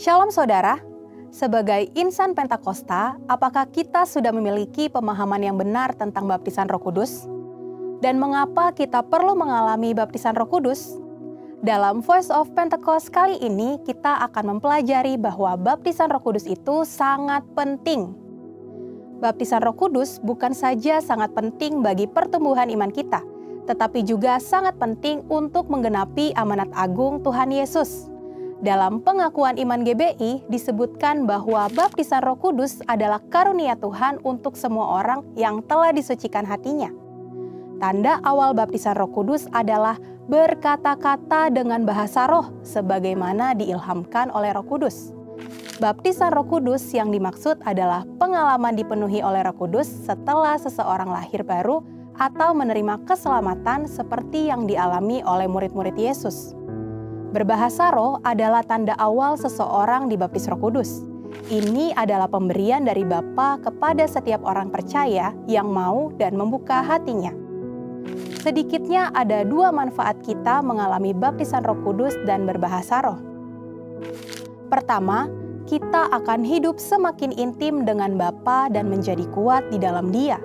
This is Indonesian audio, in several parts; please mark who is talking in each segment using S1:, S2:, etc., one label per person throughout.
S1: Shalom saudara, sebagai insan Pentakosta, apakah kita sudah memiliki pemahaman yang benar tentang baptisan Roh Kudus? Dan mengapa kita perlu mengalami baptisan Roh Kudus? Dalam Voice of Pentecost kali ini, kita akan mempelajari bahwa baptisan Roh Kudus itu sangat penting. Baptisan Roh Kudus bukan saja sangat penting bagi pertumbuhan iman kita, tetapi juga sangat penting untuk menggenapi amanat agung Tuhan Yesus. Dalam pengakuan iman GBI disebutkan bahwa baptisan Roh Kudus adalah karunia Tuhan untuk semua orang yang telah disucikan hatinya. Tanda awal baptisan Roh Kudus adalah berkata-kata dengan bahasa roh sebagaimana diilhamkan oleh Roh Kudus. Baptisan Roh Kudus yang dimaksud adalah pengalaman dipenuhi oleh Roh Kudus setelah seseorang lahir baru atau menerima keselamatan seperti yang dialami oleh murid-murid Yesus. Berbahasa roh adalah tanda awal seseorang dibaptis Roh Kudus. Ini adalah pemberian dari Bapa kepada setiap orang percaya yang mau dan membuka hatinya. Sedikitnya ada dua manfaat kita mengalami baptisan Roh Kudus dan berbahasa roh. Pertama, kita akan hidup semakin intim dengan Bapa dan menjadi kuat di dalam Dia.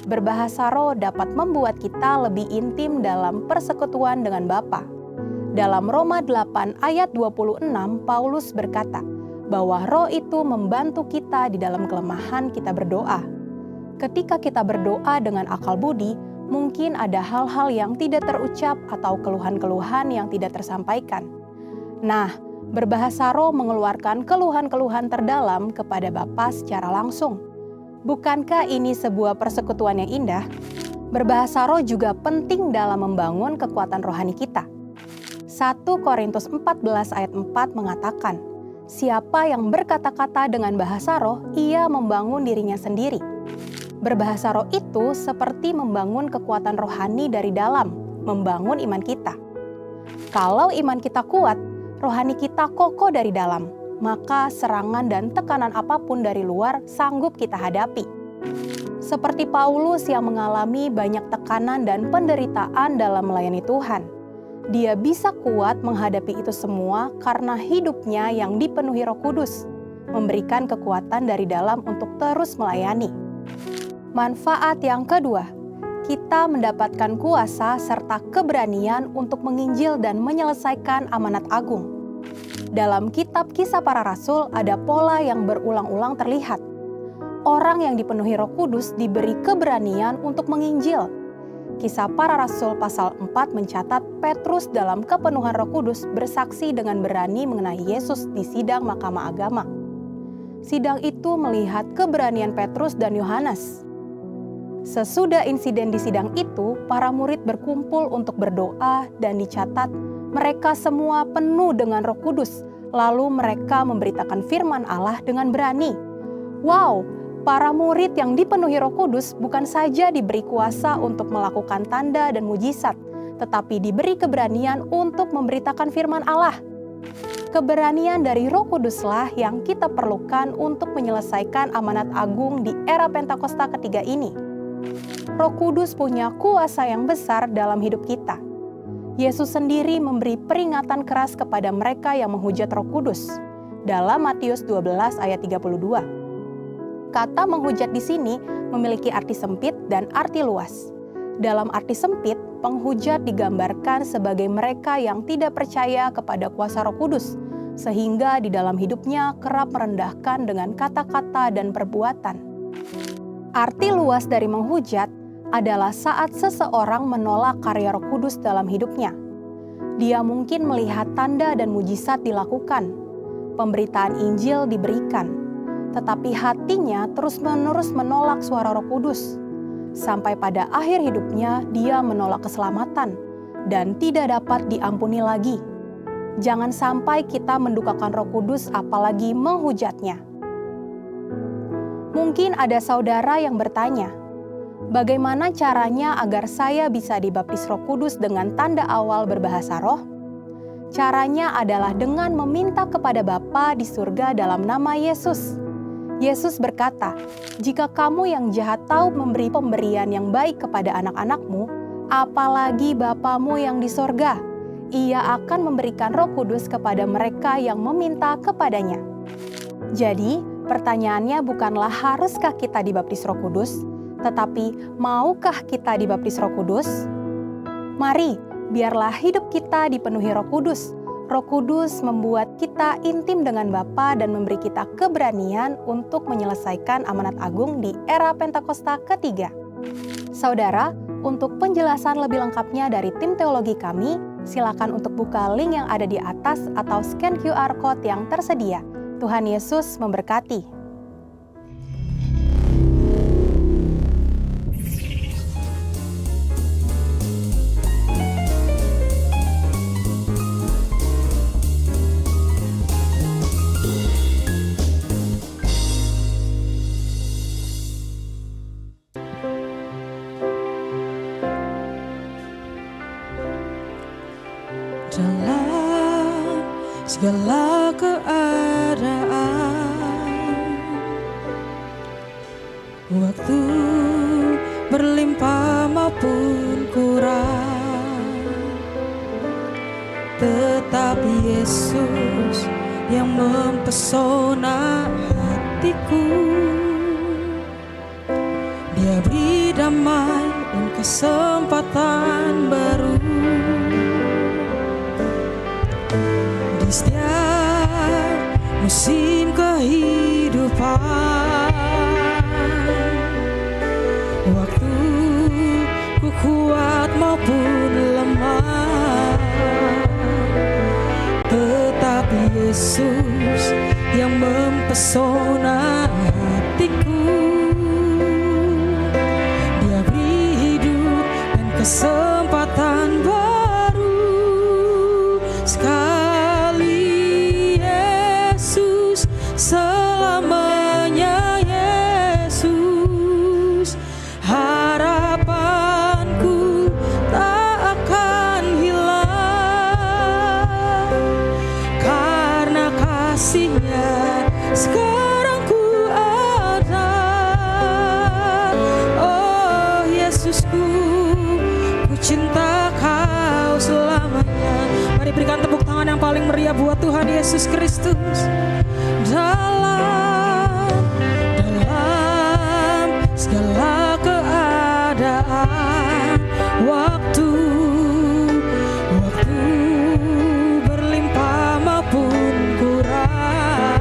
S1: Berbahasa roh dapat membuat kita lebih intim dalam persekutuan dengan Bapa. Dalam Roma 8 ayat 26, Paulus berkata bahwa roh itu membantu kita di dalam kelemahan kita berdoa. Ketika kita berdoa dengan akal budi, mungkin ada hal-hal yang tidak terucap atau keluhan-keluhan yang tidak tersampaikan. Nah, berbahasa roh mengeluarkan keluhan-keluhan terdalam kepada Bapa secara langsung. Bukankah ini sebuah persekutuan yang indah? Berbahasa roh juga penting dalam membangun kekuatan rohani kita. 1 Korintus 14 ayat 4 mengatakan, siapa yang berkata-kata dengan bahasa roh, ia membangun dirinya sendiri. Berbahasa roh itu seperti membangun kekuatan rohani dari dalam, membangun iman kita. Kalau iman kita kuat, rohani kita kokoh dari dalam, maka serangan dan tekanan apapun dari luar sanggup kita hadapi. Seperti Paulus yang mengalami banyak tekanan dan penderitaan dalam melayani Tuhan. Dia bisa kuat menghadapi itu semua karena hidupnya yang dipenuhi Roh Kudus, memberikan kekuatan dari dalam untuk terus melayani. Manfaat yang kedua, kita mendapatkan kuasa serta keberanian untuk menginjil dan menyelesaikan amanat agung. Dalam kitab Kisah Para Rasul ada pola yang berulang-ulang terlihat. Orang yang dipenuhi Roh Kudus diberi keberanian untuk menginjil. Kisah Para Rasul pasal 4 mencatat Petrus dalam kepenuhan Roh Kudus bersaksi dengan berani mengenai Yesus di sidang Mahkamah Agama. Sidang itu melihat keberanian Petrus dan Yohanes. Sesudah insiden di sidang itu, para murid berkumpul untuk berdoa dan dicatat mereka semua penuh dengan Roh Kudus, lalu mereka memberitakan firman Allah dengan berani. Wow! Para murid yang dipenuhi Roh Kudus bukan saja diberi kuasa untuk melakukan tanda dan mujizat, tetapi diberi keberanian untuk memberitakan firman Allah. Keberanian dari Roh Kuduslah yang kita perlukan untuk menyelesaikan amanat agung di era Pentakosta ketiga ini. Roh Kudus punya kuasa yang besar dalam hidup kita. Yesus sendiri memberi peringatan keras kepada mereka yang menghujat Roh Kudus. Dalam Matius 12 ayat 32. Kata menghujat di sini memiliki arti sempit dan arti luas. Dalam arti sempit, penghujat digambarkan sebagai mereka yang tidak percaya kepada kuasa Roh Kudus, sehingga di dalam hidupnya kerap merendahkan dengan kata-kata dan perbuatan. Arti luas dari menghujat adalah saat seseorang menolak karya Roh Kudus dalam hidupnya. Dia mungkin melihat tanda dan mujizat dilakukan, pemberitaan Injil diberikan, tetapi hatinya terus-menerus menolak suara Roh Kudus. Sampai pada akhir hidupnya, dia menolak keselamatan dan tidak dapat diampuni lagi. Jangan sampai kita mendukakan Roh Kudus apalagi menghujatnya. Mungkin ada saudara yang bertanya, bagaimana caranya agar saya bisa dibaptis Roh Kudus dengan tanda awal berbahasa roh? Caranya adalah dengan meminta kepada Bapa di surga dalam nama Yesus. Yesus berkata, jika kamu yang jahat tahu memberi pemberian yang baik kepada anak-anakmu, apalagi Bapamu yang di sorga, Ia akan memberikan Roh Kudus kepada mereka yang meminta kepadanya. Jadi, pertanyaannya bukanlah haruskah kita dibaptis Roh Kudus, tetapi maukah kita dibaptis Roh Kudus? Mari, biarlah hidup kita dipenuhi Roh Kudus. Roh Kudus membuat kita intim dengan Bapa dan memberi kita keberanian untuk menyelesaikan amanat agung di era Pentakosta ketiga. Saudara, untuk penjelasan lebih lengkapnya dari tim teologi kami, silakan untuk buka link yang ada di atas atau scan QR Code yang tersedia. Tuhan Yesus memberkati.
S2: Dalam segala keadaan, waktu berlimpah maupun kurang, tetapi Yesus yang mempesona hatiku. Dia beri damai dan kesempatan baru. Di setiap musim kehidupan, waktu ku kuat maupun lemah, tetapi Yesus yang mempesona hatiku. Dia beri hidup dan kesempatan baru. Selamanya Yesus, harapanku tak akan hilang, karena kasih-Nya sekarang ku ada. Oh Yesusku, ku cinta Kau selamanya. Mari berikan tepuk tangan yang paling meriah buat Tuhan Yesus Kristus. Dalam segala keadaan, waktu berlimpah maupun kurang,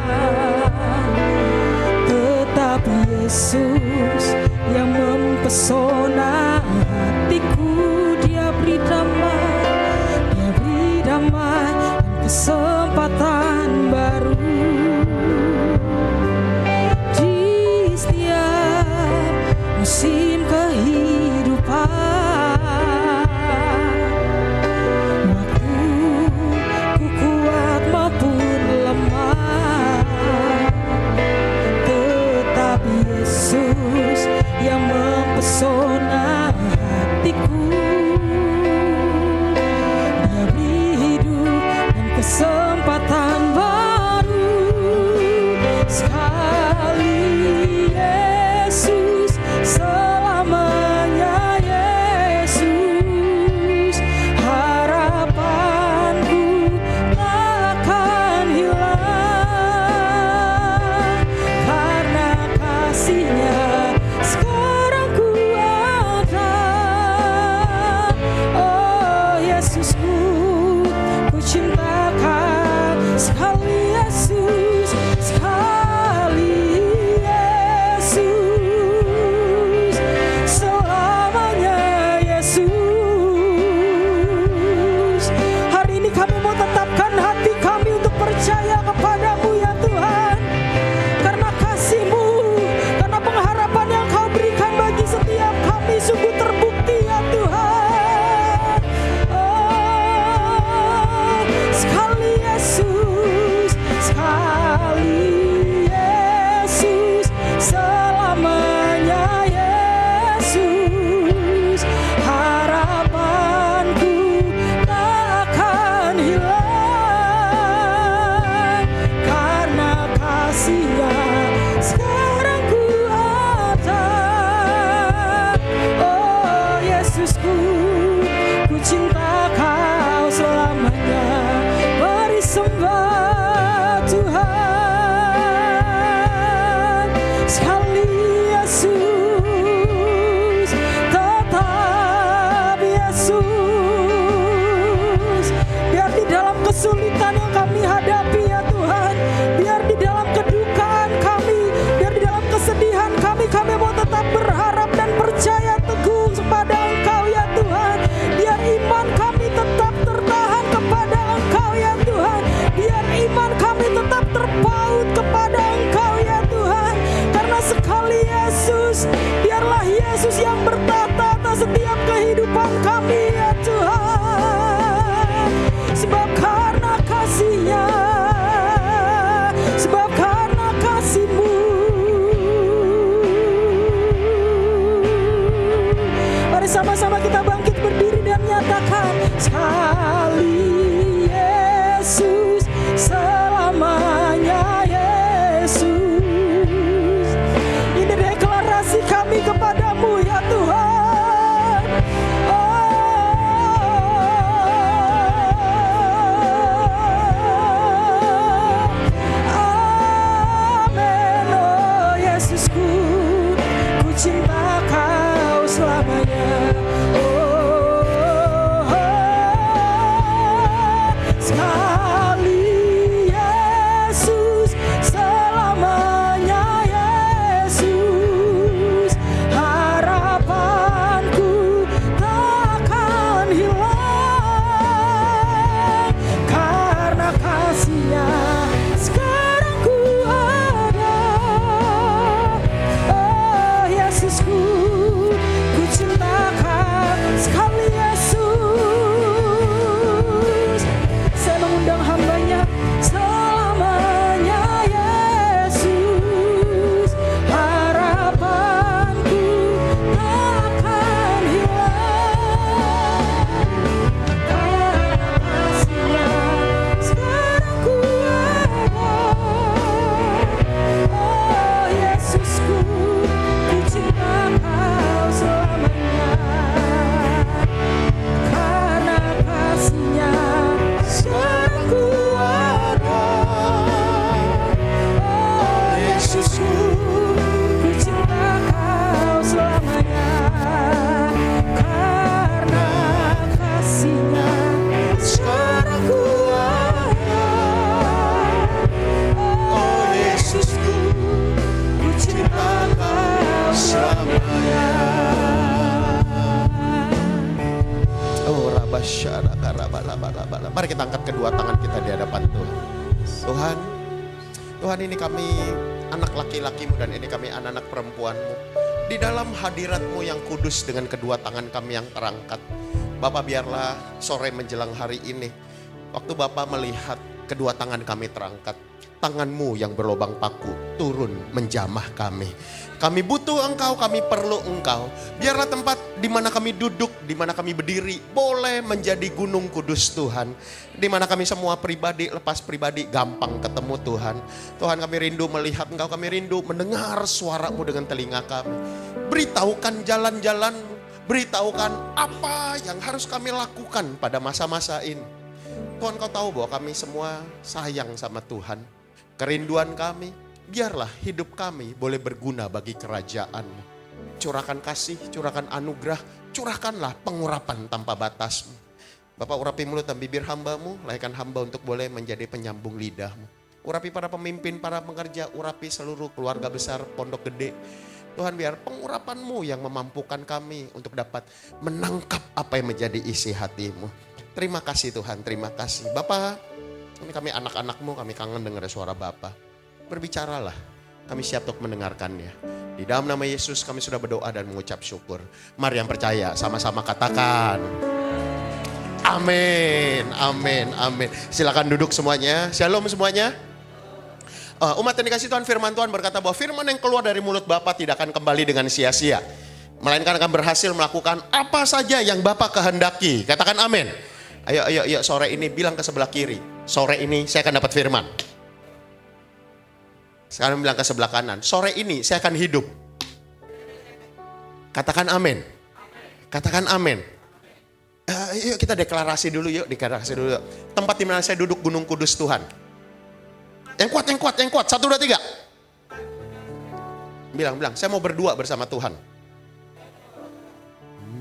S2: tetapi Yesus yang mempesona hatiku. Dia beri damai dan kesempatan baru. Musim kehidupan, waktu ku kuat maupun lemah, tetapi Yesus yang mempesona hatiku. Dia beri hidup dan kesempatan baru. Sekali Yesus, selamanya Yesus, harapanku takkan hilang, karena kasih-Nya sekarang ku ada. Oh Yesusku, ku cinta Kau sekali Yesus, sekali sekali Yesus, tetap Yesus. Biar di dalam kesulitan yang kami hadapi ya Tuhan, biar di dalam kedukaan kami, biar di dalam kesedihan kami mau tetap berharap dan percaya teguh kepada Engkau ya Tuhan. Biar iman kami tetap tertahan kepada Engkau ya Tuhan. Biar iman kami tetap terpaut kepada Engkau ya Tuhan. Karena sekali Yesus, biarlah Yesus yang bertata atas setiap kehidupan kami ya Tuhan. Sebab karena kasih-Nya, sebab karena kasih-Mu. Mari sama-sama kita bangkit berdiri dan nyatakan, sekali Yesus, selamanya Yesus. Ini deklarasi kami kepadamu ya Tuhan. Amin. Oh Yesusku, ku cinta Kau selamanya. Sekali Yesus, selamanya Yesus. Harapanku takkan hilang, karena kasih-Nya sekarang ku ada. Oh Yesusku, ku cinta Kau sekali Yesus. Saya mengundang hamba-Nya, selamanya Yesus. Harapanku takkan hilang, karena kasih-Nya sekarang ku ada. Oh Yesusku, ku cinta Kau selamanya, karena kasih-Nya sekarang ku ada. Oh Yesusku, ku cinta Kau selamanya, karena kasih-Nya sekarang ku ada. Oh Yesusku, ku cinta Kau selamanya.
S3: Oh Rabasyara karabalabala. Mari kita angkat kedua tangan kita di hadapan Tuhan. Tuhan, Tuhan, ini kami anak laki-lakimu dan ini kami anak-anak perempuanmu. Di dalam hadirat-Mu yang kudus dengan kedua tangan kami yang terangkat. Bapak, biarlah sore menjelang hari ini, waktu Bapak melihat kedua tangan kami terangkat, tangan-Mu yang berlobang paku turun menjamah kami. Kami butuh Engkau, kami perlu Engkau. Biarlah tempat di mana kami duduk, di mana kami berdiri, boleh menjadi gunung kudus Tuhan. Di mana kami semua pribadi, lepas pribadi, gampang ketemu Tuhan. Tuhan, kami rindu melihat Engkau, kami rindu mendengar suara-Mu dengan telinga kami. Beritahukan jalan-jalan, beritahukan apa yang harus kami lakukan pada masa-masa ini. Tuhan, Kau tahu bahwa kami semua sayang sama Tuhan. Kerinduan kami, biarlah hidup kami boleh berguna bagi kerajaan-Mu. Curahkan kasih, curahkan anugerah, curahkanlah pengurapan tanpa batas-Mu. Bapak, urapi mulut dan bibir hamba-Mu, layakkan hamba untuk boleh menjadi penyambung lidah-Mu. Urapi para pemimpin, para pengerja, urapi seluruh keluarga besar Pondok Gede. Tuhan, biar pengurapan-Mu yang memampukan kami untuk dapat menangkap apa yang menjadi isi hati-Mu. Terima kasih Tuhan, terima kasih. Bapak, ini kami anak-anak-Mu, kami kangen dengar suara Bapak. Berbicaralah, kami siap untuk mendengarkannya. Di dalam nama Yesus kami sudah berdoa dan mengucap syukur. Mari yang percaya sama-sama katakan amin, amin, amin. Silakan duduk semuanya. Shalom semuanya. Umat yang dikasih Tuhan, firman Tuhan berkata bahwa firman yang keluar dari mulut Bapa tidak akan kembali dengan sia-sia, melainkan akan berhasil melakukan apa saja yang Bapa kehendaki. Katakan amin. Ayo sore ini bilang ke sebelah kiri, sore ini saya akan dapat firman. Sekarang bilang ke sebelah kanan, sore ini saya akan hidup. Katakan amin. Katakan amin. Yuk kita deklarasi dulu yuk, deklarasi dulu yuk. Tempat di mana saya duduk gunung kudus Tuhan. Yang kuat, yang kuat, yang kuat. 1, 2, 3. Bilang, saya mau berdua bersama Tuhan.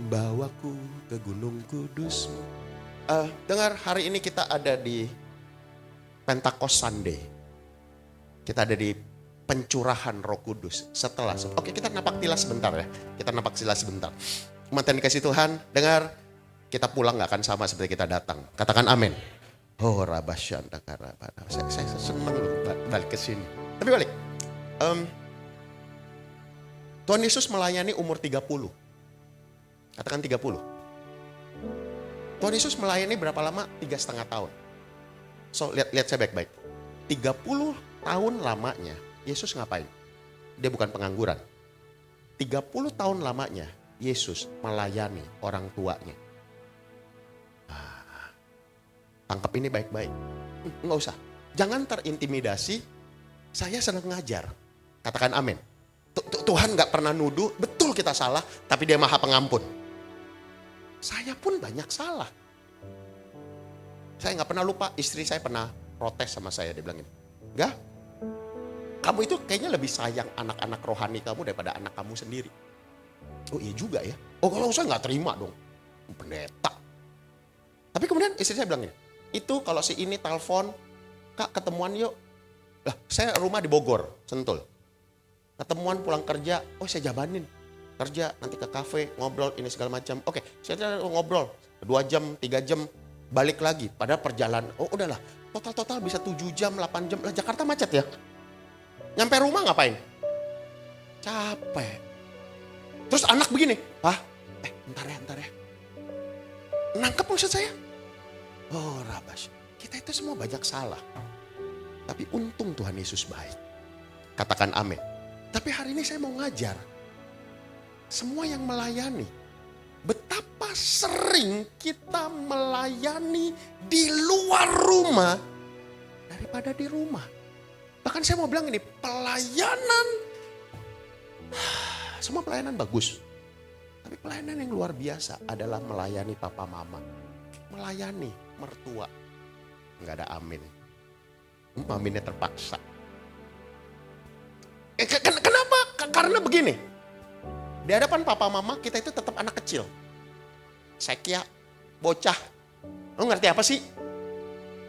S3: Bawaku ke gunung kudus-Mu. Dengar, hari ini kita ada di Pentecost Sunday. Kita ada di pencurahan Roh Kudus. Oke, kita napak tilas sebentar ya. Kita napak tilas sebentar. Umat yang dikasih Tuhan, dengar, kita pulang gak akan sama seperti kita datang. Katakan amin. Oh, rabasyanda karabana. Saya senang loh balik ke sini. Tapi balik. Tuhan Yesus melayani umur 30. Katakan 30. Tuhan Yesus melayani berapa lama? 3,5 tahun. So, lihat saya baik-baik. 30 tahun lamanya, Yesus ngapain? Dia bukan pengangguran. 30 tahun lamanya, Yesus melayani orang tuanya. Tangkap ini baik-baik. Nggak usah. Jangan terintimidasi. Saya senang ngajar. Katakan amin. Tuhan nggak pernah nuduh. Betul kita salah. Tapi dia maha pengampun. Saya pun banyak salah. Saya nggak pernah lupa. Istri saya pernah protes sama saya. Dia bilang gini. Enggak. Kamu itu kayaknya lebih sayang anak-anak rohani kamu daripada anak kamu sendiri. Oh iya juga ya. Oh kalau saya nggak terima dong. Pendeta. Tapi kemudian istri saya bilang gini. Itu kalau si ini telepon, Kak ketemuan yuk. Lah saya rumah di Bogor, Sentul. Ketemuan pulang kerja, oh saya jabanin. Kerja nanti ke kafe, ngobrol ini segala macam. Oke, saya ngobrol 2 jam, 3 jam, balik lagi. Padahal perjalanan, oh udahlah, total bisa 7 jam, 8 jam. Lah Jakarta macet ya. Nyampe rumah ngapain? Capek. Terus anak begini, bentar ya. Nangkep maksud saya? Oh Rabas, kita itu semua banyak salah. Tapi untung Tuhan Yesus baik. Katakan amin. Tapi hari ini saya mau ngajar. Semua yang melayani. Betapa sering kita melayani di luar rumah daripada di rumah. Bahkan saya mau bilang ini, pelayanan. Semua pelayanan bagus. Tapi pelayanan yang luar biasa adalah melayani papa mama. Melayani mertua. Enggak ada amin. Aminnya terpaksa. Kenapa? Karena begini. Di hadapan papa mama kita itu tetap anak kecil. Sekia, bocah. Lo ngerti apa sih?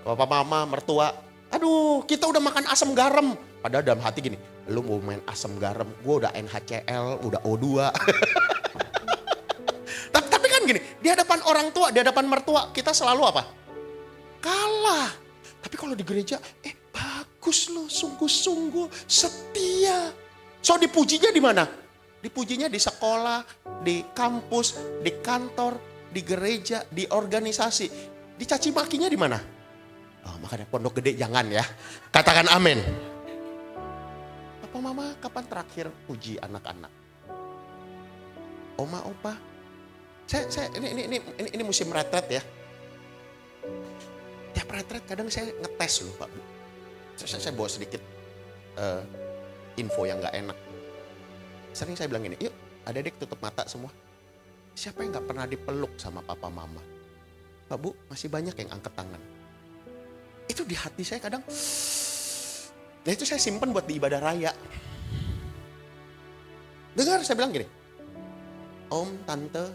S3: Papa mama, mertua. Aduh, kita udah makan asam garam. Padahal dalam hati gini, lu mau main asam garam, gue udah NHCl, udah O2. Tapi kan gini, di hadapan orang tua, di hadapan mertua, kita selalu apa? Kalah. Tapi kalau di gereja, bagus loh, sungguh-sungguh, setia. So dipujinya di mana? Dipujinya di sekolah, di kampus, di kantor, di gereja, di organisasi. Dicaci makinya di mana? Oh, makanya pondok gede jangan ya. Katakan amin. Papa mama kapan terakhir puji anak-anak? Oma, opa. Ini musim retret ya. Tiap retret kadang saya ngetes loh Pak Bu. Saya bawa sedikit info yang gak enak. Sering saya bilang gini, yuk adik-adik tutup mata semua. Siapa yang gak pernah dipeluk sama papa mama? Pak Bu, masih banyak yang angkat tangan. Itu di hati saya kadang, nah itu saya simpen buat di ibadah raya. Dengar saya bilang gini, om, tante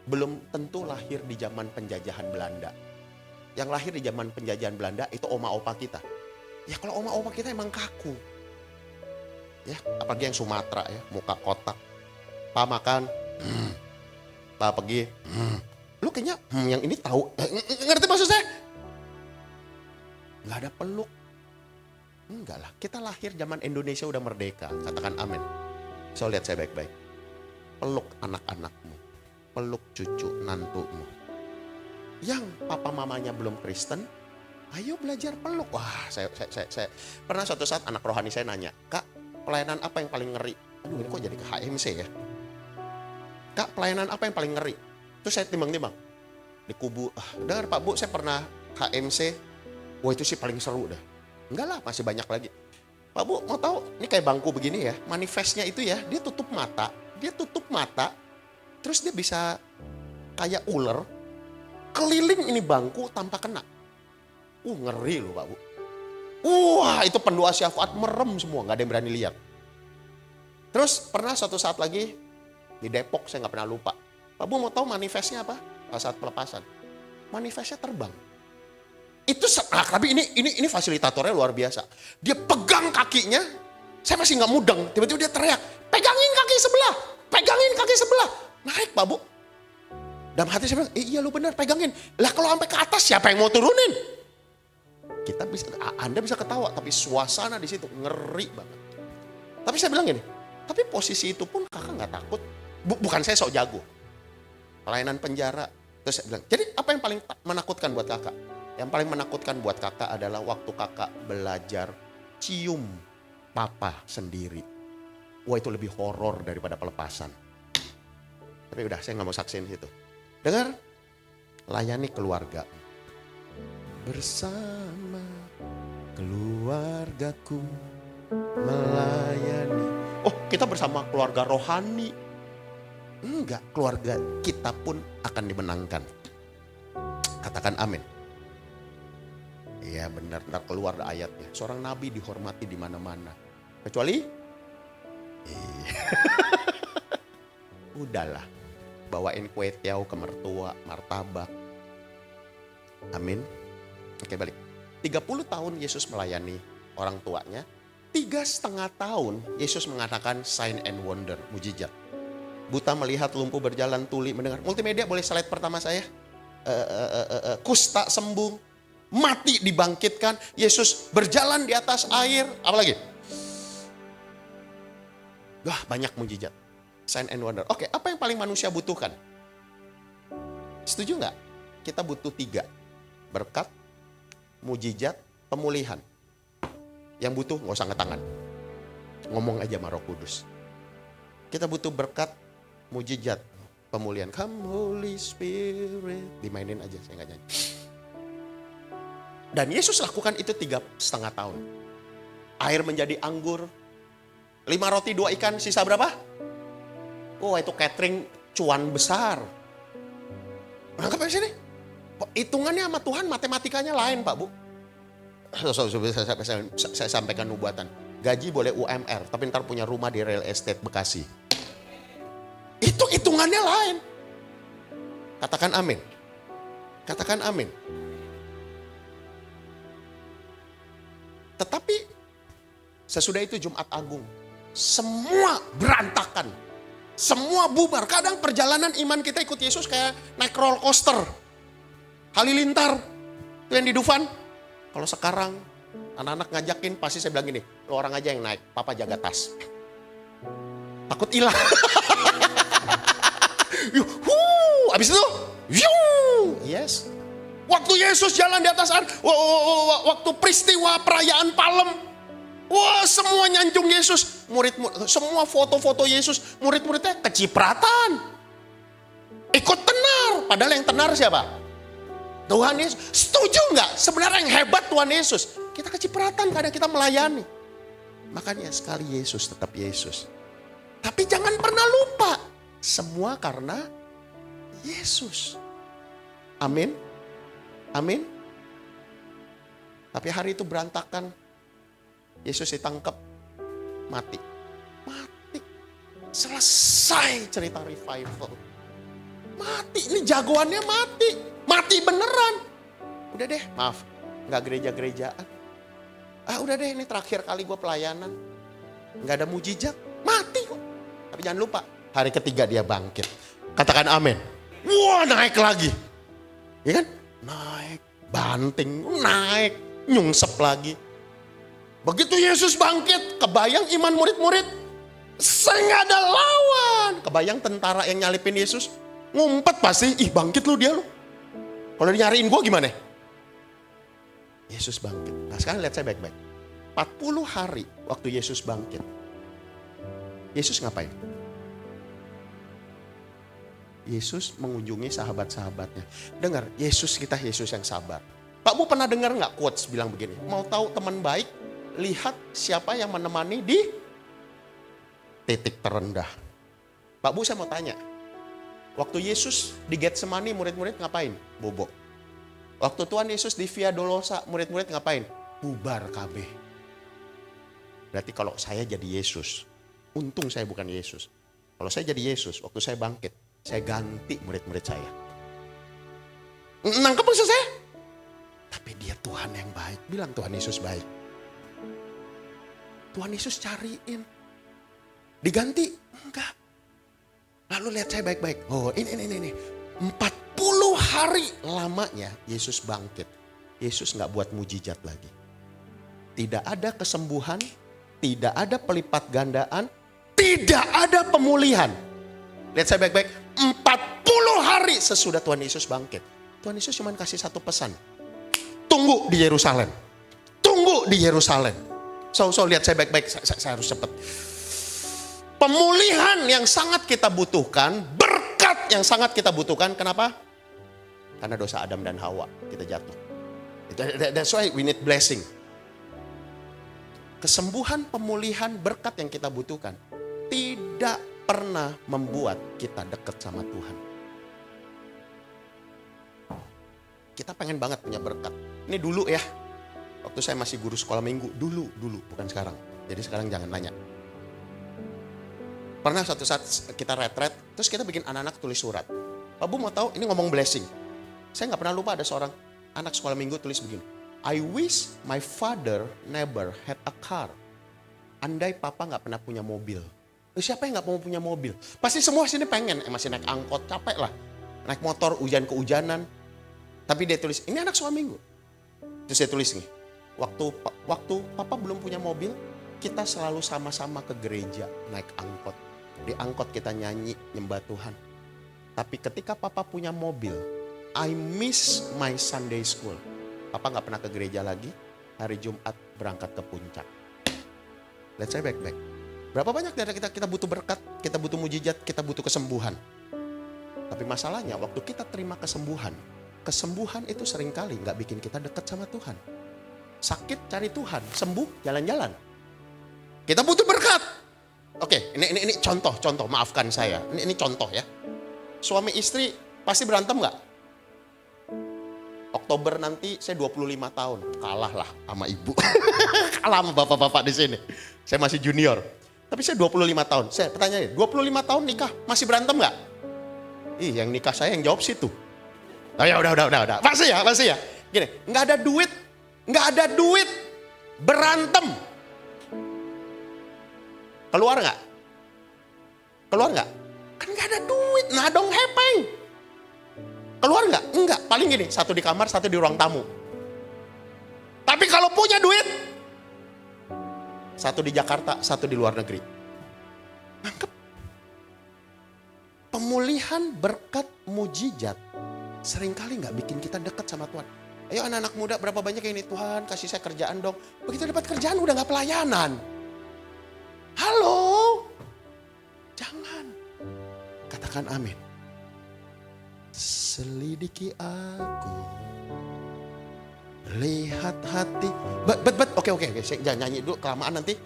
S3: belum tentu lahir di zaman penjajahan Belanda. Yang lahir di zaman penjajahan Belanda itu oma opa kita. Ya kalau oma opa kita emang kaku. Ya, apalagi yang Sumatera ya, muka kotak. Pa makan, pa pergi, lu kayaknya yang ini tahu. Ngerti maksud saya? Gak ada peluk. Enggak lah, kita lahir zaman Indonesia udah merdeka. Katakan amin. So lihat saya baik-baik. Peluk anak-anakmu. Peluk cucu nantumu. Yang papa mamanya belum Kristen, ayo belajar peluk. Wah, saya pernah suatu saat anak rohani saya nanya, Kak, pelayanan apa yang paling ngeri? Aduh, ini kok jadi ke HMC ya? Kak, pelayanan apa yang paling ngeri? Terus saya timbang-timbang. Di kubu, dengar Pak Bu, saya pernah HMC. Wah, itu sih paling seru dah. Enggak lah, masih banyak lagi. Pak Bu, mau tahu? Ini kayak bangku begini ya. Manifestnya itu ya, dia tutup mata. Terus dia bisa kayak ular. Keliling ini bangku tanpa kena. Ngeri loh Pak Bu. Wah, itu pendoa syafaat merem semua, gak ada yang berani lihat. Terus pernah suatu saat lagi di Depok, saya nggak pernah lupa. Pak Bu mau tahu manifestnya apa? Saat pelepasan. Manifestnya terbang. Itu tapi ini fasilitatornya luar biasa. Dia pegang kakinya, saya masih nggak mudeng. Tiba-tiba dia teriak, pegangin kaki sebelah, pegangin kaki sebelah. Naik Pak Bu. Dalam hati saya bilang, iya lu benar pegangin. Lah kalau sampai ke atas siapa yang mau turunin? Anda bisa ketawa, tapi suasana di situ ngeri banget. Tapi saya bilang gini, tapi posisi itu pun kakak nggak takut. Bukan saya sok jago. Pelayanan penjara. Terus saya bilang, jadi apa yang paling menakutkan buat kakak? Yang paling menakutkan buat kakak adalah waktu kakak belajar cium papa sendiri. Wah itu lebih horor daripada pelepasan. Tapi udah saya nggak mau saksiin itu. Dengar, layani keluarga. Bersama keluargaku melayani. Oh kita bersama keluarga rohani. Enggak, keluarga kita pun akan dimenangkan. Katakan amin. Iya benar, ntar keluar ayatnya. Seorang nabi dihormati di mana-mana. Kecuali, udahlah. Bawain kue tiaw ke mertua, martabak. Amin. Oke balik. 30 tahun Yesus melayani orang tuanya. 3,5 tahun Yesus mengatakan sign and wonder, mujizat. Buta melihat, lumpuh berjalan, tuli mendengar. Multimedia boleh slide pertama saya. Kusta sembuh, mati dibangkitkan. Yesus berjalan di atas air. Apalagi? Wah banyak mujizat. Sign and wonder. Oke, apa yang paling manusia butuhkan? Setuju nggak? Kita butuh 3. Berkat, mujizat, pemulihan. Yang butuh nggak usah angkat tangan. Ngomong aja sama Roh Kudus. Kita butuh berkat, mujizat, pemulihan. Come Holy Spirit. Dimainin aja, saya nggak nyanyi. Dan Yesus lakukan itu 3,5 tahun. Air menjadi anggur. 5 roti 2 ikan, sisa berapa? Oh itu catering cuan besar. Nangkep ya sini? Hitungannya sama Tuhan matematikanya lain Pak Bu. Saya sampaikan nubuatan. Gaji boleh UMR, tapi ntar punya rumah di real estate Bekasi. Itu hitungannya lain. Katakan amin. Katakan amin. Tetapi sesudah itu Jumat Agung. Semua berantakan. Semua bubar. Kadang perjalanan iman kita ikut Yesus kayak naik roller coaster. Halilintar. Itu yang di Dufan. Kalau sekarang anak-anak ngajakin pasti saya bilang gini. Lo orang aja yang naik. Papa jaga tas. Takut hilang. Abis itu. Yes. Waktu Yesus jalan di atas air. Waktu peristiwa perayaan Palem. Wah semua nyanjung Yesus. Murid-murid, semua foto-foto Yesus. Murid-muridnya kecipratan. Ikut tenar. Padahal yang tenar siapa? Tuhan Yesus. Setuju nggak? Sebenarnya yang hebat Tuhan Yesus. Kita kecipratan kadang kita melayani. Makanya sekali Yesus tetap Yesus. Tapi jangan pernah lupa. Semua karena Yesus. Amin. Amin. Tapi hari itu berantakan. Yesus ditangkap, mati. Mati. Selesai cerita revival. Mati, ini jagoannya mati. Mati beneran. Udah deh, maaf. Gak gereja-gerejaan. Udah deh, ini terakhir kali gue pelayanan. Gak ada mujizat, mati kok. Tapi jangan lupa, hari ketiga dia bangkit. Katakan amin. Wah, naik lagi. Ya kan? Naik, banting, naik, nyungsep lagi. Begitu Yesus bangkit, kebayang iman murid-murid. Saya nggak ada lawan. Kebayang tentara yang nyalipin Yesus. Ngumpet pasti, ih bangkit lu dia lu. Kalau nyariin gue gimana? Yesus bangkit. Nah sekarang lihat saya baik-baik. 40 hari waktu Yesus bangkit. Yesus ngapain? Yesus mengunjungi sahabat-sahabatnya. Dengar, Yesus kita Yesus yang sabar. Pak Bu pernah dengar nggak quotes bilang begini? Mau tahu teman baik? Lihat siapa yang menemani di titik terendah. Pak Bu saya mau tanya. Waktu Yesus di Getsemani murid-murid ngapain? Bobok. Waktu Tuhan Yesus di Via Dolorosa murid-murid ngapain? Bubar kabeh. Berarti kalau saya jadi Yesus, Untung saya bukan Yesus. Kalau saya jadi Yesus, waktu saya bangkit, saya ganti murid-murid saya. Nangkep maksud saya? Tapi dia Tuhan yang baik. Bilang Tuhan Yesus baik. Tuhan Yesus cariin. Diganti? Enggak. Lalu lihat saya baik-baik. Oh ini. 40 hari lamanya Yesus bangkit. Yesus gak buat mujizat lagi. Tidak ada kesembuhan, tidak ada pelipat gandaan, tidak ada pemulihan. Lihat saya baik-baik. 40 hari sesudah Tuhan Yesus bangkit. Tuhan Yesus cuma kasih satu pesan. Tunggu di Yerusalem. Tunggu di Yerusalem. So lihat saya baik-baik. Saya harus cepat. Pemulihan yang sangat kita butuhkan. Berkat yang sangat kita butuhkan. Kenapa? Karena dosa Adam dan Hawa. Kita jatuh. That's why we need blessing. Kesembuhan, pemulihan, berkat yang kita butuhkan tidak pernah membuat kita dekat sama Tuhan. Kita pengen banget punya berkat. Ini dulu ya, waktu saya masih guru sekolah minggu, dulu, bukan sekarang. Jadi sekarang jangan nanya. Pernah suatu saat kita retret, terus kita bikin anak-anak tulis surat. Pak Bu mau tahu, ini ngomong blessing. Saya gak pernah lupa ada seorang anak sekolah minggu tulis begini. I wish my father never had a car. Andai papa gak pernah punya mobil. Siapa yang gak mau punya mobil? Pasti semua sini pengen. Masih naik angkot, capek lah. Naik motor, hujan kehujanan. Tapi dia tulis, ini anak sekolah minggu. Terus dia tulis nih, waktu papa belum punya mobil, kita selalu sama-sama ke gereja naik angkot. Di angkot kita nyanyi, nyembah Tuhan. Tapi ketika papa punya mobil, I miss my Sunday school. Papa gak pernah ke gereja lagi, hari Jumat berangkat ke puncak. Lihat saya baik-baik. Berapa banyak dari kita butuh berkat, kita butuh mujizat, kita butuh kesembuhan. Tapi masalahnya waktu kita terima kesembuhan itu seringkali gak bikin kita dekat sama Tuhan. Sakit cari Tuhan, sembuh jalan-jalan. Kita butuh berkat. Oke, ini contoh, maafkan saya. Ini contoh ya. Suami istri pasti berantem gak? Oktober nanti saya 25 tahun. Kalah lah sama ibu. Kalah sama bapak-bapak di sini. Saya masih junior. Tapi saya 25 tahun. Saya pertanyaannya, 25 tahun nikah masih berantem gak? Yang nikah saya yang jawab situ. Oh ya udah. Masih ya. Gini, nggak ada duit. Berantem. Keluar nggak? Kan nggak ada duit. Nah dong hepeng. Keluar nggak? Enggak. Paling gini, satu di kamar, satu di ruang tamu. Tapi kalau punya duit, satu di Jakarta, satu di luar negeri. Nangkep? Pemulihan berkat mujizat seringkali nggak bikin kita dekat sama Tuhan. Ayo anak-anak muda, berapa banyak yang ini Tuhan kasih saya kerjaan dong. Begitu dapat kerjaan udah nggak pelayanan. Halo, jangan. Katakan amin. Selidiki aku, lihat hati. Oke. Saya jangan nyanyi dulu, kelamaan nanti.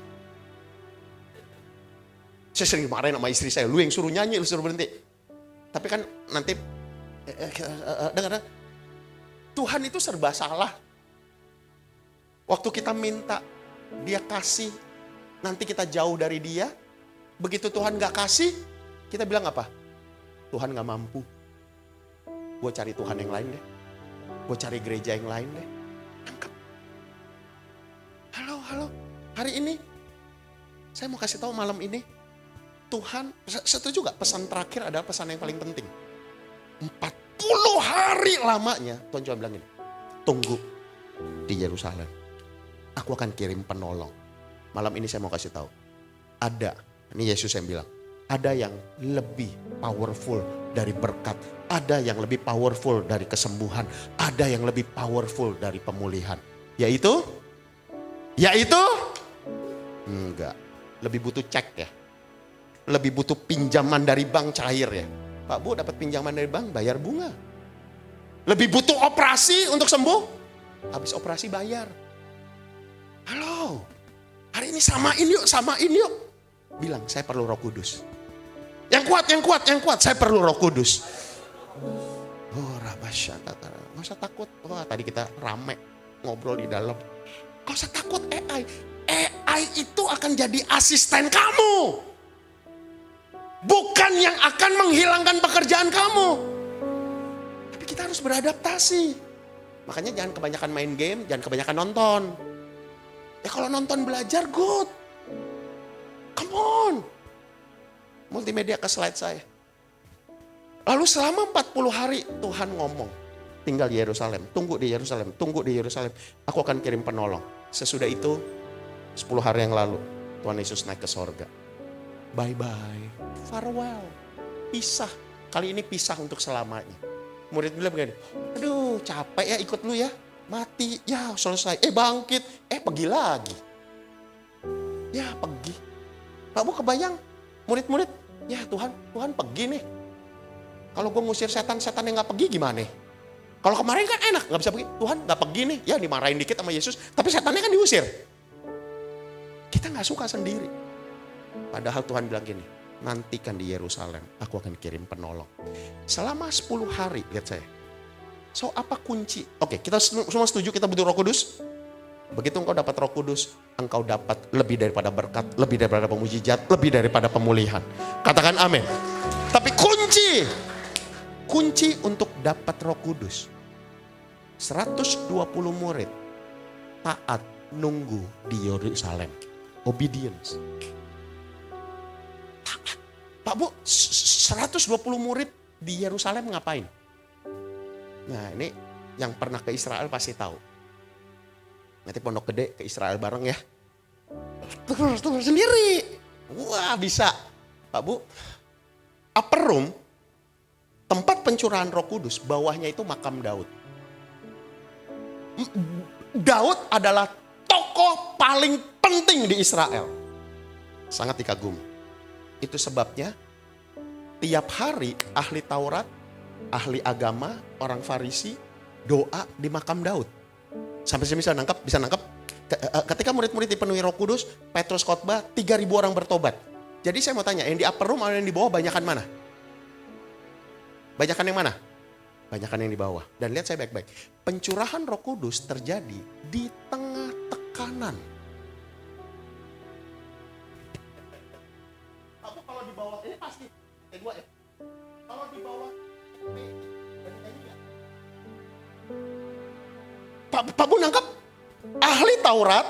S3: Saya sering marahin sama istri saya, lu yang suruh nyanyi, lu suruh berhenti. Tapi kan nanti, dengar, Tuhan itu serba salah. Waktu kita minta, dia kasih, nanti kita jauh dari dia. Begitu Tuhan gak kasih, kita bilang apa? Tuhan gak mampu. Gue cari Tuhan yang lain deh. Gue cari gereja yang lain deh. Angkat. Halo. Hari ini, saya mau kasih tahu malam ini. Tuhan, setuju gak? Pesan terakhir adalah pesan yang paling penting. 40 hari lamanya, Tuhan cuma bilang ini. Tunggu di Yerusalem. Aku akan kirim penolong. Malam ini saya mau kasih tahu. Ada, ini Yesus yang bilang. Ada yang lebih powerful dari berkat. Ada yang lebih powerful dari kesembuhan. Ada yang lebih powerful dari pemulihan. Yaitu? Enggak. Lebih butuh cek ya. Lebih butuh pinjaman dari bank cair ya. Pak Bu dapat pinjaman dari bank, bayar bunga. Lebih butuh operasi untuk sembuh. Habis operasi bayar. Halo. Hari ini samain yuk. Bilang saya perlu Roh Kudus. Yang kuat. Saya perlu Roh Kudus. Oh, Rabasyata. Gak usah takut. Wah, tadi kita rame ngobrol di dalam. Gak usah takut AI. AI itu akan jadi asisten kamu. bukan yang akan menghilangkan pekerjaan kamu. Tapi kita harus beradaptasi. Makanya jangan kebanyakan main game, jangan kebanyakan nonton. Ya kalau nonton belajar, good. Come on. Multimedia ke slide saya. Lalu selama 40 hari Tuhan ngomong, tinggal di Yerusalem, tunggu di Yerusalem, tunggu di Yerusalem. Aku akan kirim penolong. Sesudah itu 10 hari yang lalu Tuhan Yesus naik ke sorga. Bye-bye, farewell, pisah. Kali ini pisah untuk selamanya. Murid bilang begini, aduh capek ya ikut lu ya. Mati, ya selesai. Bangkit, pergi lagi. Ya pergi. Pak Bu kebayang murid-murid, ya Tuhan pergi nih. Kalau gue ngusir setan yang gak pergi gimana? Kalau kemarin kan enak, gak bisa pergi. Tuhan gak pergi nih, ya dimarahin dikit sama Yesus. Tapi setannya kan diusir. Kita gak suka sendiri. Padahal Tuhan bilang gini, nantikan di Yerusalem, aku akan kirim penolong. Selama 10 hari, lihat saya. So apa kunci? Oke, kita semua setuju kita butuh Roh Kudus? Begitu engkau dapat Roh Kudus, engkau dapat lebih daripada berkat, lebih daripada pemujizat, lebih daripada pemulihan. Katakan amin. Tapi kunci untuk dapat Roh Kudus, 120 murid taat nunggu di Yerusalem. Obedience. Taat. Pak Bu, 120 murid di Yerusalem ngapain? Nah ini yang pernah ke Israel pasti tahu. Nanti Pondok Gede ke Israel bareng ya. Tuh sendiri. Wah bisa. Pak Bu, upper room, tempat pencurahan Roh Kudus, bawahnya itu makam Daud. Daud adalah tokoh paling penting di Israel. Sangat dikagumi. Itu sebabnya tiap hari ahli Taurat, ahli agama, orang Farisi doa di makam Daud. Sampai saya bisa nangkap. Ketika murid-murid dipenuhi Roh Kudus, Petrus khotbah, 3.000 orang bertobat. Jadi saya mau tanya, yang di upper room atau yang di bawah banyakan mana? Banyakan yang mana? Banyakan yang di bawah. Dan lihat saya baik-baik. Pencurahan Roh Kudus terjadi di tengah tekanan. Aku kalau di bawah ini pasti T2 ya. Kalau di bawah Pak Bu nangkap? Ahli Taurat,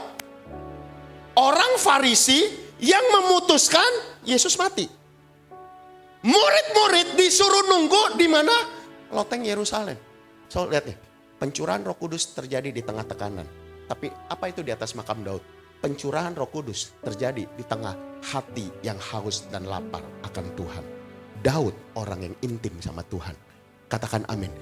S3: orang Farisi yang memutuskan Yesus mati. Murid-murid disuruh nunggu di mana? Loteng Yerusalem. So lihat nih, pencurahan Roh Kudus terjadi di tengah tekanan. Tapi apa itu di atas makam Daud? Pencurahan Roh Kudus terjadi di tengah hati yang haus dan lapar akan Tuhan. Daud orang yang intim sama Tuhan. Katakan amin.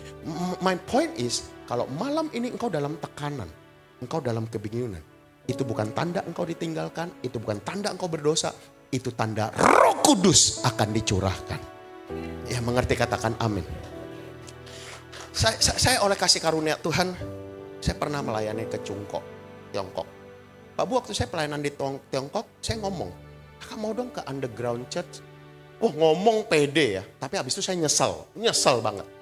S3: My point is, kalau malam ini engkau dalam tekanan, engkau dalam kebingungan, itu bukan tanda engkau ditinggalkan, itu bukan tanda engkau berdosa, itu tanda Roh Kudus akan dicurahkan. Ya mengerti, katakan amin. Saya oleh kasih karunia Tuhan, saya pernah melayani ke Chungkok, Tiongkok. Pak Bu, waktu saya pelayanan di Tiongkok, saya ngomong, kakak mau dong ke underground church. Wah ngomong pede ya, tapi habis itu saya nyesel banget.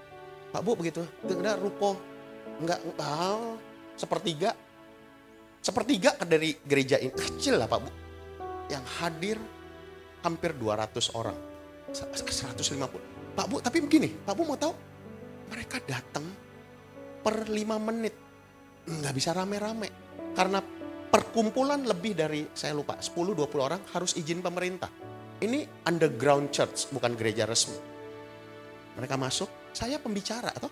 S3: Pak Bu begitu, enggak rupo, enggak sepertiga dari gereja ini, kecil lah Pak Bu. Yang hadir hampir 200 orang, 150. Pak Bu, tapi begini, Pak Bu mau tahu, mereka datang per 5 menit, nggak bisa rame-rame. Karena perkumpulan lebih dari, saya lupa, 10-20 orang harus izin pemerintah. Ini underground church, bukan gereja resmi. Mereka masuk, saya pembicara, atau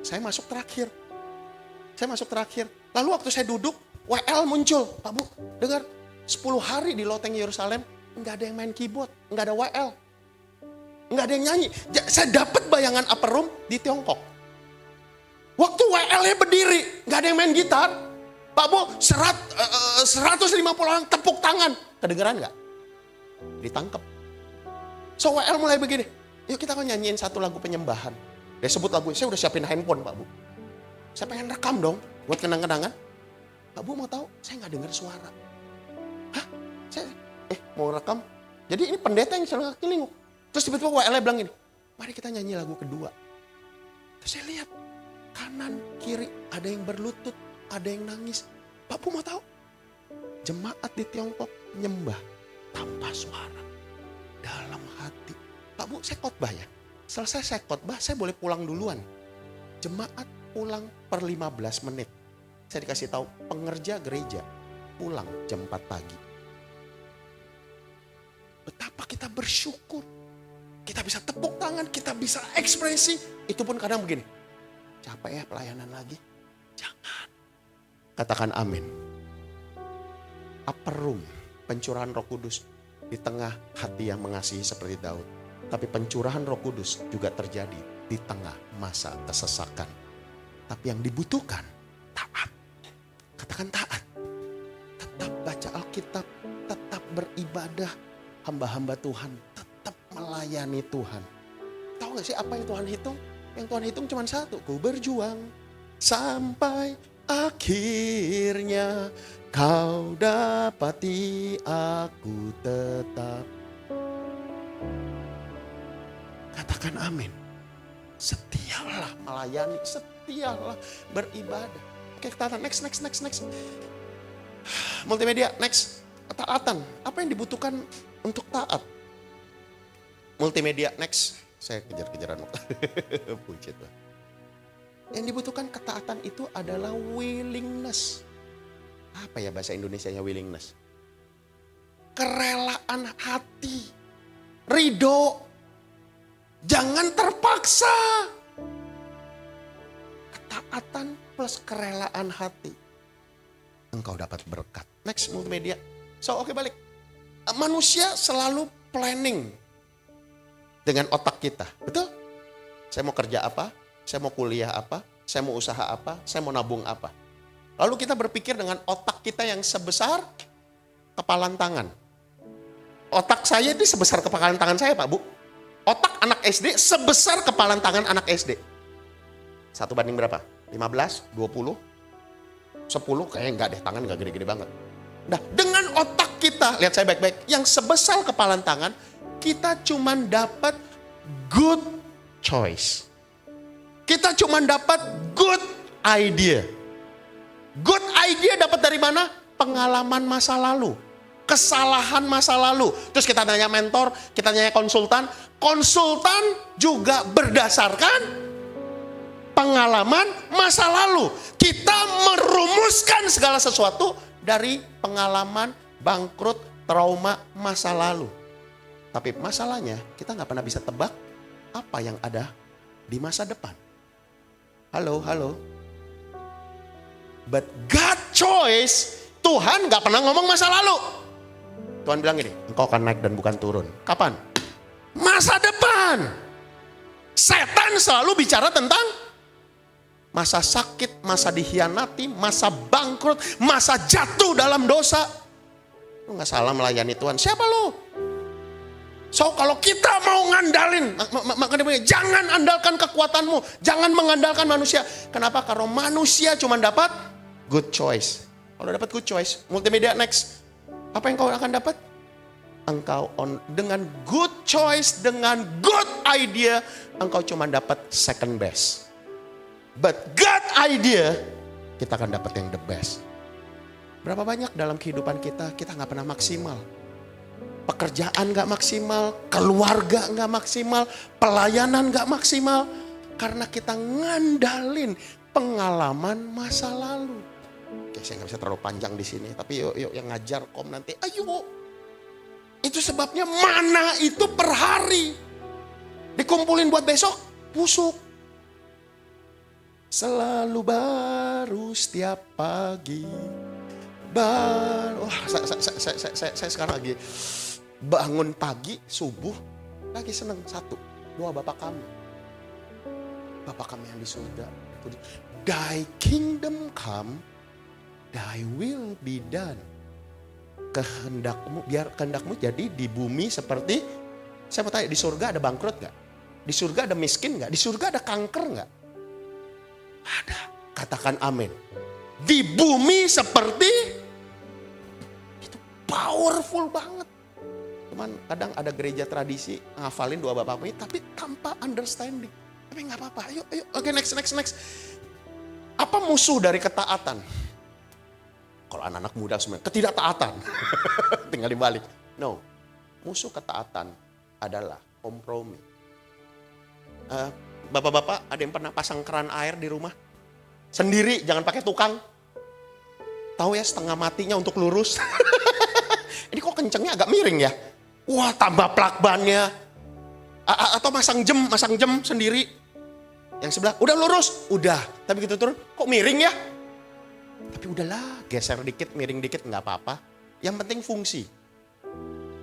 S3: saya masuk terakhir. Lalu waktu saya duduk, WL muncul. Pak Bu, dengar, 10 hari di loteng Yerusalem, nggak ada yang main keyboard, nggak ada WL. Nggak ada yang nyanyi. Saya dapat bayangan upper room di Tiongkok. Waktu WL-nya berdiri, nggak ada yang main gitar. Pak Bu, 150 orang tepuk tangan. Kedengeran nggak? Ditangkap. So WL mulai begini, yuk kita akan nyanyiin satu lagu penyembahan. Dia sebut lagu, saya udah siapin handphone Pak Bu. Saya pengen rekam dong, buat kenang-kenangan. Pak Bu mau tahu, saya nggak dengar suara. Hah? Saya mau rekam. Jadi ini pendeta yang selalu keliling. Terus tiba-tiba WL bilang gini, mari kita nyanyi lagu kedua. Terus saya lihat, kanan, kiri, ada yang berlutut, ada yang nangis. Pak Bu mau tahu? Jemaat di Tiongkok nyembah tanpa suara, dalam hati. Bu, saya khotbah ya. Selesai saya khotbah, saya boleh pulang duluan. Jemaat pulang per 15 menit. Saya dikasih tahu pengerja gereja pulang jam 4 pagi. Betapa kita bersyukur. Kita bisa tepuk tangan, kita bisa ekspresi. Itu pun kadang begini. Capek ya pelayanan lagi. Jangan. Katakan amin. Upper room, pencurahan Roh Kudus di tengah hati yang mengasihi seperti Daud. Tapi pencurahan Roh Kudus juga terjadi di tengah masa kesesakan. Tapi yang dibutuhkan taat. Katakan taat. Tetap baca Alkitab, tetap beribadah. Hamba-hamba Tuhan tetap melayani Tuhan. Tahu gak sih apa yang Tuhan hitung? Yang Tuhan hitung cuma satu. Ku berjuang sampai akhirnya kau dapati aku tetap. Katakan amin. Setialah melayani, setialah beribadah. Oke, kita next. Multimedia, next. Ketaatan. Apa yang dibutuhkan untuk taat? Multimedia, next. Saya kejar-kejaran. Puji Tuhan. Yang dibutuhkan ketaatan itu adalah willingness. Apa ya bahasa Indonesianya willingness? Kerelaan hati. Ridho. Jangan terpaksa. Ketaatan plus kerelaan hati. Engkau dapat berkat. Next, multimedia. So, oke, balik. Manusia selalu planning dengan otak kita. Betul? Saya mau kerja apa? Saya mau kuliah apa? Saya mau usaha apa? Saya mau nabung apa? Lalu kita berpikir dengan otak kita yang sebesar kepalan tangan. Otak saya itu sebesar kepalan tangan saya, Pak, Bu. Otak anak SD sebesar kepalan tangan anak SD. 1 banding berapa? 15, 20, 10, kayaknya enggak deh, tangan enggak gede-gede banget. Nah, dengan otak kita, lihat saya baik-baik, yang sebesar kepalan tangan, kita cuman dapat good choice. Kita cuman dapat good idea. Good idea dapat dari mana? Pengalaman masa lalu. Kesalahan masa lalu. Terus kita nanya mentor, kita nanya konsultan. Konsultan juga berdasarkan pengalaman masa lalu. Kita merumuskan segala sesuatu dari pengalaman bangkrut, trauma masa lalu. Tapi masalahnya kita nggak pernah bisa tebak apa yang ada di masa depan. Halo. But God choice, Tuhan nggak pernah ngomong masa lalu. Tuhan bilang gini, engkau akan naik dan bukan turun. Kapan? Masa depan. Setan selalu bicara tentang masa sakit, masa dikhianati, masa bangkrut, masa jatuh dalam dosa. Lu gak salah melayani Tuhan. Siapa lu? So kalau kita mau ngandalin, jangan andalkan kekuatanmu. Jangan mengandalkan manusia. Kenapa? Karena manusia cuma dapat good choice. Kalau dapat good choice, multimedia next. Apa yang kau akan dapat? Engkau dengan good choice, dengan good idea, engkau cuma dapat second best. But God idea, kita akan dapat yang the best. Berapa banyak dalam kehidupan kita gak pernah maksimal. Pekerjaan gak maksimal, keluarga gak maksimal, pelayanan gak maksimal. Karena kita ngandalin pengalaman masa lalu. Oke, saya gak bisa terlalu panjang di sini, tapi yuk yang ngajar kom nanti, ayo. Itu sebabnya mana itu per hari. Dikumpulin buat besok, busuk. Selalu baru setiap pagi. Saya sekarang lagi bangun pagi, subuh. Lagi seneng, 1, 2 Bapak kami. Bapak kami yang di surga. Thy kingdom come, thy will be done. Kehendakmu, biar kehendakmu jadi di bumi seperti, saya mau tanya, di surga ada bangkrut gak? Di surga ada miskin gak? Di surga ada kanker gak? Ada. Katakan amin. Di bumi seperti, itu powerful banget. Cuman kadang ada gereja tradisi ngafalin 2 Bapak ini tapi tanpa understanding. Tapi gak apa-apa, ayo. Oke, next. Apa musuh dari ketaatan? Kalau anak-anak muda sebenarnya ketidaktaatan. Tinggal dibalik. No, musuh ketaatan adalah kompromi. Bapak-bapak, ada yang pernah pasang keran air di rumah? Sendiri, jangan pakai tukang. Tahu ya setengah matinya untuk lurus. Ini kok kencengnya agak miring ya? Wah, tambah plakbannya. Atau masang jam sendiri. Yang sebelah, udah lurus, udah. Tapi gitu turun, kok miring ya? Tapi udahlah, geser dikit, miring dikit, nggak apa-apa. Yang penting fungsi.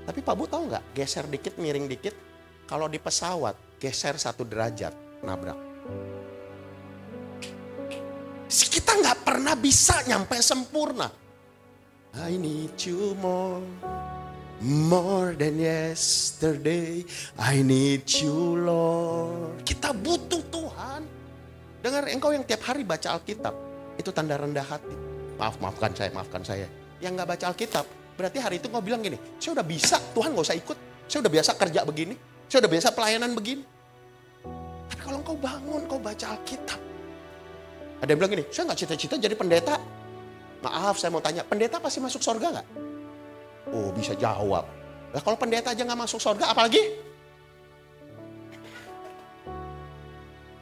S3: Tapi Pak Bu tahu nggak, geser dikit, miring dikit, kalau di pesawat, geser 1 derajat, nabrak. Kita nggak pernah bisa nyampe sempurna. I need you more than yesterday. I need you, Lord. Kita butuh Tuhan. Dengar, engkau yang tiap hari baca Alkitab, itu tanda rendah hati. Maafkan saya. Yang gak baca Alkitab, berarti hari itu kau bilang gini, saya udah bisa, Tuhan gak usah ikut. Saya udah biasa kerja begini, saya udah biasa pelayanan begini. Tapi kalau kau bangun, kau baca Alkitab. Ada yang bilang gini, saya gak cita-cita jadi pendeta. Maaf, saya mau tanya, pendeta pasti masuk surga gak? Oh, bisa jawab. Nah, kalau pendeta aja gak masuk surga, apalagi?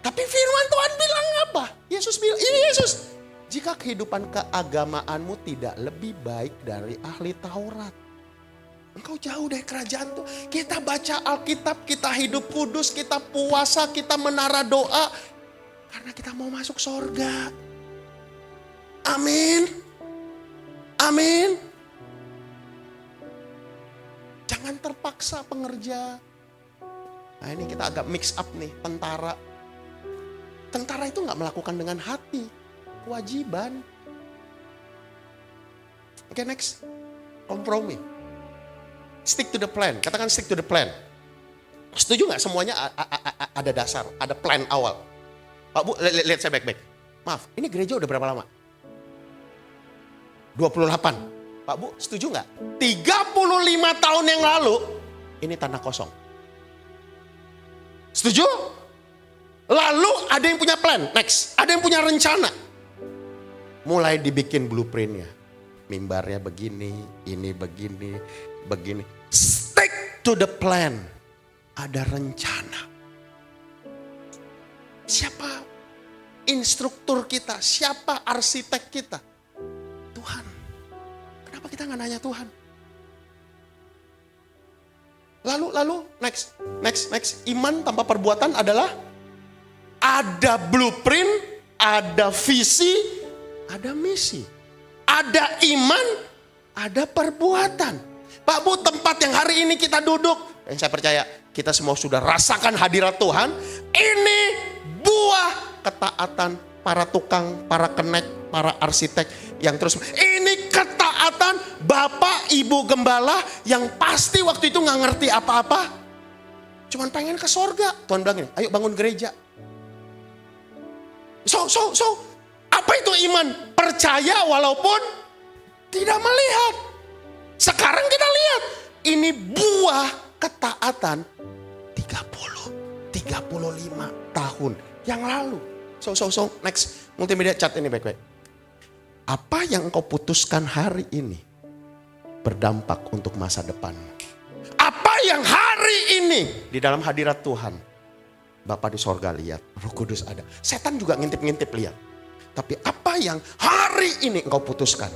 S3: Tapi firman Tuhan bilang apa? Yesus bilang, ini Yesus. Jika kehidupan keagamaanmu tidak lebih baik dari ahli Taurat, engkau jauh dari kerajaan Tuhan. Kita baca Alkitab, kita hidup kudus, kita puasa, kita menara doa. Karena kita mau masuk surga. Amin. Amin. Jangan terpaksa pengerja. Nah ini kita agak mix up nih, tentara. Tentara itu gak melakukan dengan hati, kewajiban. Oke, next. Kompromi. Stick to the plan. Katakan stick to the plan. Setuju gak semuanya ada dasar, ada plan awal? Pak Bu, lihat saya baik-baik. Maaf, ini gereja udah berapa lama? 28. Pak Bu, setuju gak? 35 tahun yang lalu, ini tanah kosong. Setuju? Lalu ada yang punya plan, next. Ada yang punya rencana. Mulai dibikin blueprintnya. Mimbarnya begini, ini begini, begini. Stick to the plan. Ada rencana. Siapa instruktur kita? Siapa arsitek kita? Tuhan. Kenapa kita gak nanya Tuhan? Lalu, next. Iman tanpa perbuatan adalah ada blueprint, ada visi, ada misi. Ada iman, ada perbuatan. Pak Bu, tempat yang hari ini kita duduk, yang saya percaya kita semua sudah rasakan hadirat Tuhan. Ini buah ketaatan para tukang, para kenek, para arsitek yang terus. Ini ketaatan Bapak Ibu Gembala yang pasti waktu itu gak ngerti apa-apa. Cuman pengen ke sorga. Tuhan bilang ini, ayo bangun gereja. So, apa itu iman? Percaya walaupun tidak melihat. Sekarang kita lihat, ini buah ketaatan 35 tahun yang lalu. So, next, multimedia chat ini baik-baik. Apa yang engkau putuskan hari ini berdampak untuk masa depan. Apa yang hari ini di dalam hadirat Tuhan, Bapa di sorga lihat, Roh Kudus ada. Setan juga ngintip-ngintip lihat. Tapi apa yang hari ini engkau putuskan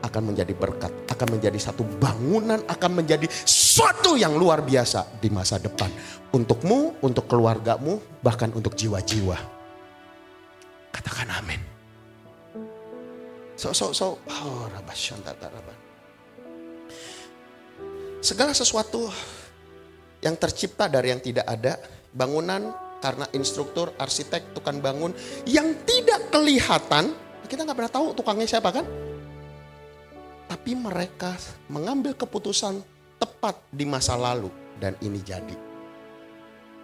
S3: akan menjadi berkat, akan menjadi satu bangunan, akan menjadi sesuatu yang luar biasa di masa depan. Untukmu, untuk keluargamu, bahkan untuk jiwa-jiwa. Katakan amin. Segala sesuatu yang tercipta dari yang tidak ada, bangunan karena instruktur, arsitek, tukang bangun yang tidak kelihatan, kita nggak pernah tahu tukangnya siapa kan? Tapi mereka mengambil keputusan tepat di masa lalu dan ini jadi.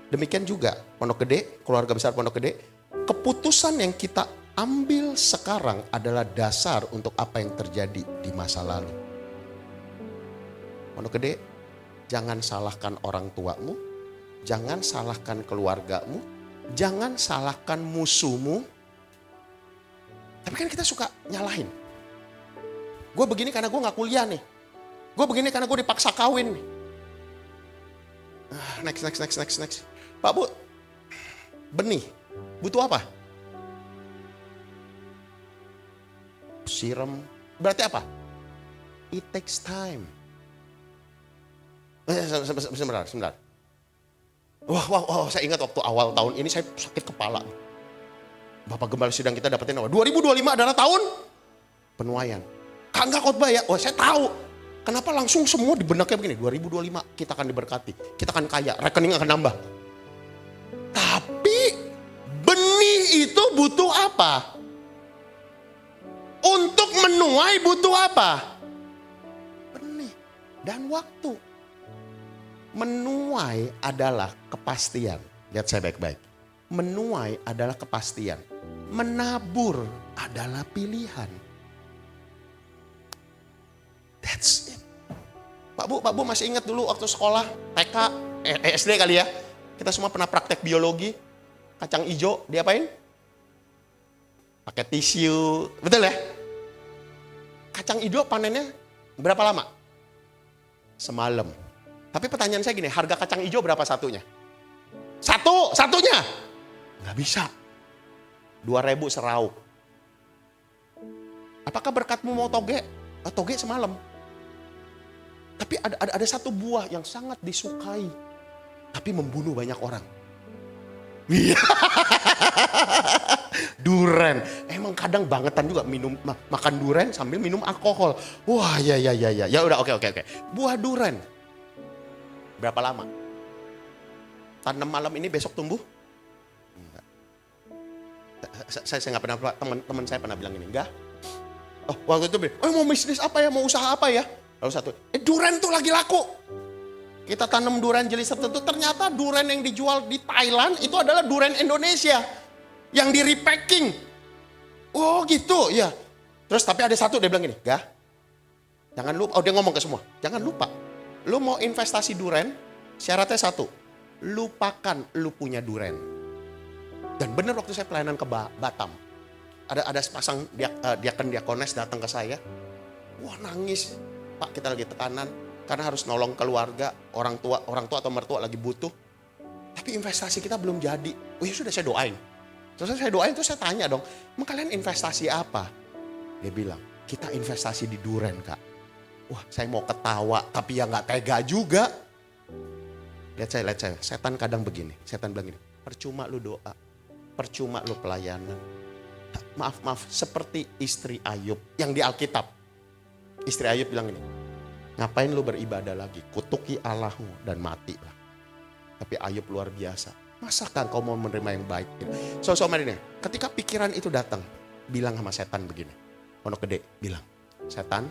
S3: Demikian juga Pondok Gede, keluarga besar Pondok Gede, keputusan yang kita ambil sekarang adalah dasar untuk apa yang terjadi di masa lalu. Pondok Gede, jangan salahkan orang tuamu, jangan salahkan keluargamu, jangan salahkan musuhmu. Tapi kan kita suka nyalahin. Gue begini karena gue gak kuliah nih. Gue begini karena gue dipaksa kawin nih. Next. Pak Bu, benih butuh apa? Siram. Berarti apa? It takes time. Sebentar. Wah, saya ingat waktu awal tahun ini saya sakit kepala. Bapak Gembala Sidang kita dapetin apa? 2025 adalah tahun penuaian. Kagak khotbah ya? Wah, saya tahu. Kenapa langsung semua di benaknya begini? 2025 kita akan diberkati, kita akan kaya, rekening akan nambah. Tapi benih itu butuh apa? Untuk menuai butuh apa? Benih dan waktu. Menuai adalah kepastian. Lihat saya baik-baik. Menuai adalah kepastian. Menabur adalah pilihan. That's it. Pak Bu masih ingat dulu waktu sekolah TK, SD kali ya. Kita semua pernah praktek biologi. Kacang hijau diapain? Pakai tisu. Betul ya? Kacang hijau panennya berapa lama? Semalam. Tapi pertanyaan saya gini, harga kacang hijau berapa satunya? Satunya? Nggak bisa. 2.000 serauk. Apakah berkatmu mau toge? Toge semalam. Tapi ada satu buah yang sangat disukai, tapi membunuh banyak orang. Duren. Emang kadang bangetan juga makan duren sambil minum alkohol. Wah, ya. Ya udah, oke. Buah duren. Berapa lama? Tanam malam ini besok tumbuh? Enggak. Saya nggak pernah, teman saya pernah bilang ini, enggak. Oh, waktu itu mau bisnis apa ya, mau usaha apa ya? Lalu satu, duren tuh lagi laku. Kita tanam duren jenis tertentu, ternyata duren yang dijual di Thailand itu adalah duren Indonesia. Yang di repacking. Oh gitu, ya. Terus tapi ada satu dia bilang gini, Gah, jangan lupa, dia ngomong ke semua, jangan lupa. Lu mau investasi duren, syaratnya satu, lupakan lu punya duren. Dan benar waktu saya pelayanan ke Batam, ada sepasang diakones datang ke saya, wah nangis. Pak, kita lagi tekanan karena harus nolong keluarga, orang tua atau mertua lagi butuh. Tapi investasi kita belum jadi. Oh ya sudah, saya doain. Terus saya doain, terus saya tanya dong, emang kalian investasi apa? Dia bilang, kita investasi di duren, Kak. Wah, saya mau ketawa, tapi ya nggak tega juga. Lihat saya, setan kadang begini. Setan bilang gini, percuma lu doa, percuma lu pelayanan. Maaf, seperti istri Ayub yang di Alkitab. Istri Ayub bilang ini, ngapain lu beribadah lagi? Kutuki Allahmu dan matilah. Tapi Ayub luar biasa. Masakah kau mau menerima yang baik? Mari nih, ketika pikiran itu datang, bilang sama setan begini. Pondok Gede bilang, setan,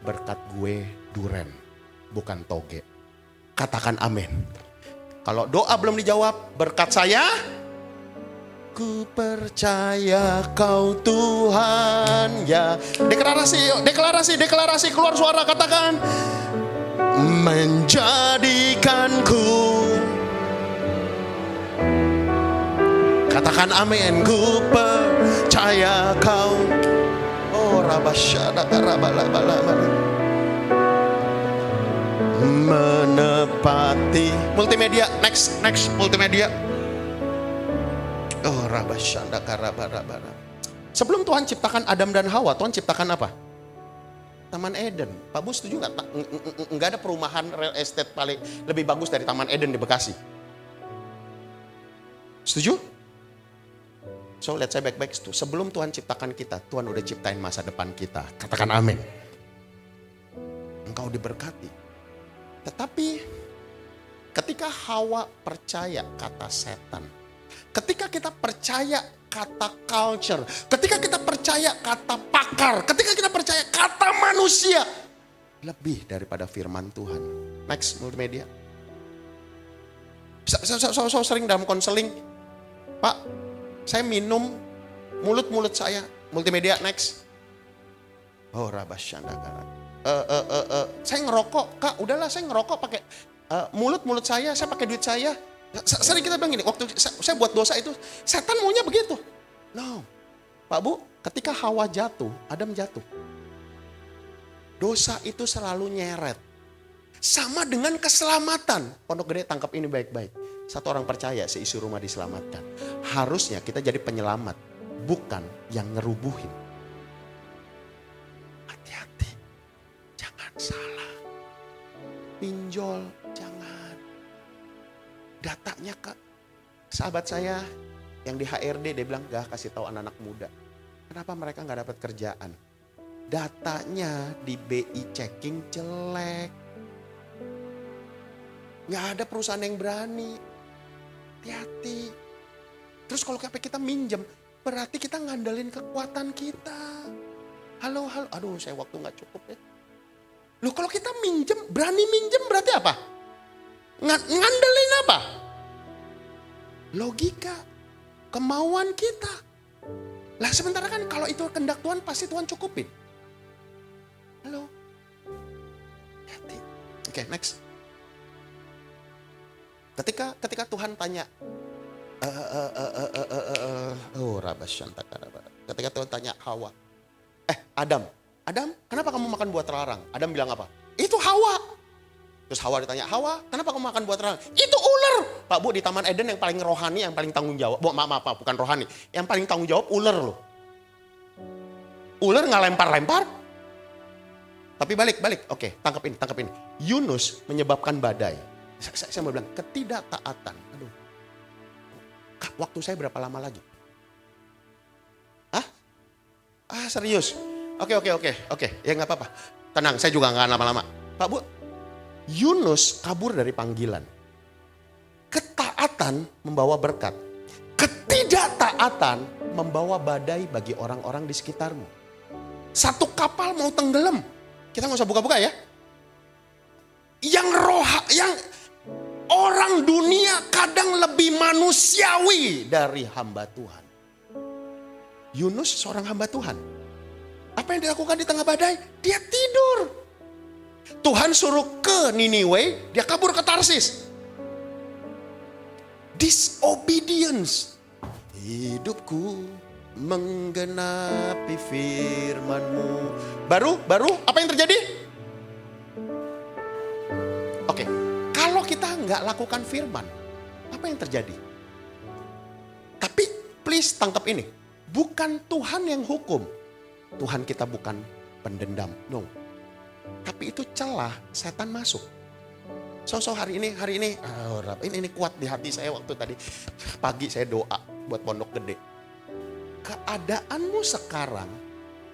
S3: berkat gue duren, bukan toge. Katakan amin. Kalau doa belum dijawab, berkat saya, ku percaya kau Tuhan, ya. Deklarasi, keluar suara, katakan, menjadikanku. Katakan amin, ku percaya kau. Oh, rabasyada karabalabala. Menepati. Multimedia, next multimedia. Oh, rabasyanda karabarabara. Sebelum Tuhan ciptakan Adam dan Hawa, Tuhan ciptakan apa? Taman Eden. Pak Bu setuju nggak? Nggak ada perumahan real estate paling lebih bagus dari Taman Eden di Bekasi. Setuju? So, lihat saya baik-baik itu. Sebelum Tuhan ciptakan kita, Tuhan udah ciptain masa depan kita. Katakan amin. Engkau diberkati. Tetapi ketika Hawa percaya kata setan, ketika kita percaya kata culture, ketika kita percaya kata pakar, ketika kita percaya kata manusia, lebih daripada firman Tuhan. Next, multimedia. So sering dalam konseling, Pak, saya minum, mulut saya, multimedia, next. Oh, rabasyandagara. Saya ngerokok, Kak, udahlah saya ngerokok pakai mulut saya pakai duit saya. Sering kita bilang gini, waktu saya buat dosa itu, setan maunya begitu. No, Pak Bu, ketika Hawa jatuh, Adam jatuh. Dosa itu selalu nyeret. sama dengan keselamatan. Pondok Gede tangkap ini baik-baik. Satu orang percaya seisi rumah diselamatkan. Harusnya kita jadi penyelamat, bukan yang ngerubuhin. Hati-hati, jangan salah. Pinjol, jangan. Datanya ke sahabat saya yang di HRD, dia bilang gak kasih tahu anak-anak muda. Kenapa mereka gak dapat kerjaan? Datanya di BI checking jelek. Gak ada perusahaan yang berani. Hati-hati. Terus kalau kita minjem, berarti kita ngandelin kekuatan kita. Halo, aduh saya waktu gak cukup ya. Loh kalau kita minjem, berani minjem berarti apa? Ngandelin apa? Logika, kemauan kita. Lah sementara kan kalau itu kehendak Tuhan pasti Tuhan cukupin. Halo. Hati. Oke, next. Ketika Tuhan tanya, ketika Tuhan tanya Hawa, Adam, kenapa kamu makan buah terlarang? Adam bilang apa? Itu Hawa. Terus Hawa ditanya, Hawa, kenapa kamu makan buah terlarang? Itu ular. Pak Bu, di Taman Eden yang paling rohani, yang paling tanggung jawab. Maaf, bukan rohani. Yang paling tanggung jawab ular loh. Ular nggak lempar-lempar. Tapi balik. Oke, tangkap ini. Yunus menyebabkan badai. Saya mau bilang, ketidaktaatan. Aduh. Waktu saya berapa lama lagi? Serius? Oke. Ya nggak apa-apa. Tenang, saya juga nggak lama-lama. Pak Bu, Yunus kabur dari panggilan. Ketaatan membawa berkat. Ketidaktaatan membawa badai bagi orang-orang di sekitarmu. Satu kapal mau tenggelam. Kita nggak usah buka-buka ya. Yang orang dunia kadang lebih manusiawi dari hamba Tuhan. Yunus seorang hamba Tuhan. Apa yang dilakukan di tengah badai? Dia tidur. Tuhan suruh ke Niniwe, dia kabur ke Tarsis. Disobedience. Hidupku menggenapi firman-Mu. Baru apa yang terjadi? Oke, kalau kita nggak lakukan firman, apa yang terjadi? Tapi please tangkap ini, bukan Tuhan yang hukum. Tuhan kita bukan pendendam, no. Tapi itu celah setan masuk. So hari ini ini kuat di hati saya waktu tadi pagi saya doa buat Pondok Gede. Keadaanmu sekarang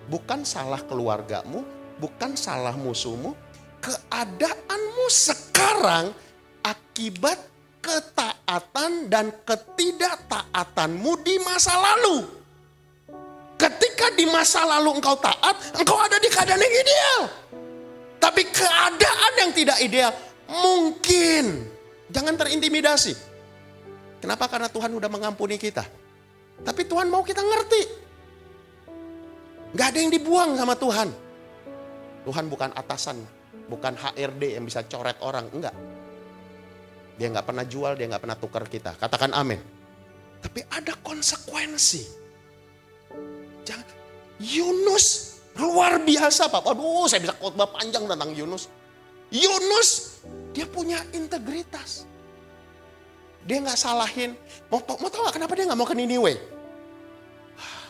S3: bukan salah keluargamu, bukan salah musuhmu. Keadaanmu sekarang akibat ketaatan dan ketidaktaatanmu di masa lalu. Ketika di masa lalu engkau taat, engkau ada di keadaan yang ideal. Tapi keadaan yang tidak ideal, mungkin. Jangan terintimidasi. Kenapa? Karena Tuhan udah mengampuni kita. Tapi Tuhan mau kita ngerti. Gak ada yang dibuang sama Tuhan. Tuhan bukan atasan, bukan HRD yang bisa coret orang, enggak. Dia gak pernah jual, dia gak pernah tukar kita. Katakan amin. Tapi ada konsekuensi. Jangan. Yunus luar biasa Pak. Aduh saya bisa khotbah panjang tentang Yunus. Yunus dia punya integritas. Dia gak salahin. Mau tahu gak kenapa dia gak mau ke Niniwe?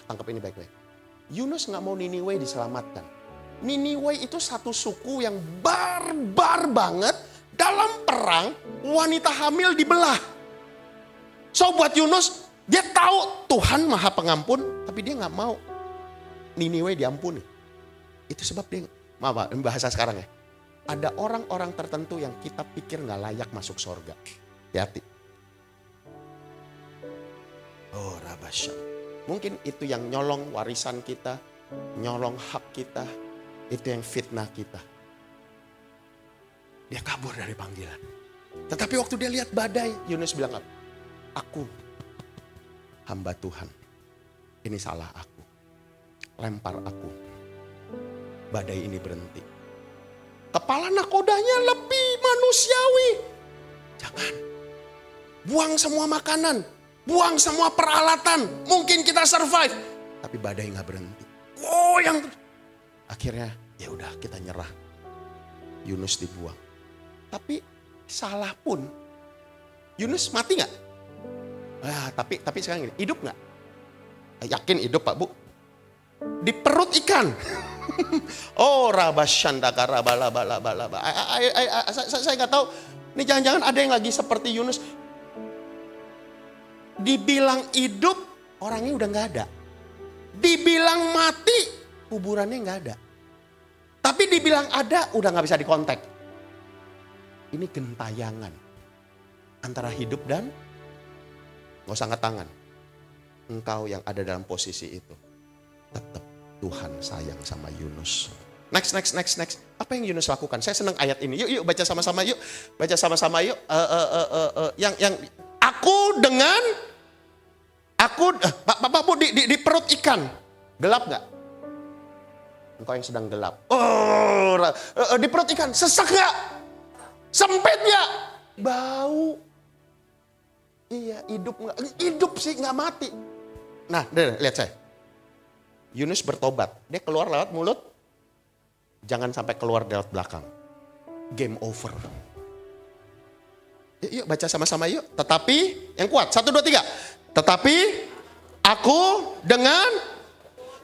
S3: Tangkap ini baik-baik. Yunus gak mau Niniwe diselamatkan. Niniwe itu satu suku yang barbar banget. Dalam perang wanita hamil dibelah. So buat Yunus, dia tahu Tuhan maha pengampun. Tapi dia gak mau Niniwe diampuni. Itu sebab dia, maaf bahasa sekarang ya. Ada orang-orang tertentu yang kita pikir gak layak masuk surga. Hati-hati. Oh Rabasya. Mungkin itu yang nyolong warisan kita, nyolong hak kita, itu yang fitnah kita. Dia kabur dari panggilan. Tetapi waktu dia lihat badai, Yunus bilang apa? Aku hamba Tuhan. Ini salah aku. Lempar aku. Badai ini berhenti. Kepala nakodanya lebih manusiawi. Jangan. Buang semua makanan. Buang semua peralatan. Mungkin kita survive. Tapi badai gak berhenti. Akhirnya ya udah kita nyerah. Yunus dibuang. Tapi salah pun, Yunus mati nggak? Tapi sekarang gini, hidup nggak? Yakin hidup Pak Bu? Di perut ikan. Oh rabasyandaka rabalabalaba. Saya nggak tahu. Ini jangan-jangan ada yang lagi seperti Yunus. Dibilang hidup, orangnya udah nggak ada. Dibilang mati, kuburannya nggak ada. Tapi dibilang ada, udah nggak bisa dikontak. Ini gentayangan antara hidup dan nggak usah angkat tangan. Engkau yang ada dalam posisi itu, tetap Tuhan sayang sama Yunus. Next. Apa yang Yunus lakukan? Saya senang ayat ini. Yuk baca sama-sama yuk. Baca sama-sama yuk. Yang Pak Bu di perut ikan. Gelap nggak? Engkau yang sedang gelap. Di perut ikan sesak nggak? Sempit nggak? Bau. Iya, hidup nggak? Hidup sih, nggak mati. Nah, lihat saya. Yunus bertobat. Dia keluar lewat mulut. Jangan sampai keluar lewat belakang. Game over. Yuk baca sama-sama yuk. Tetapi, yang kuat. 1, 2, 3. Tetapi, aku dengan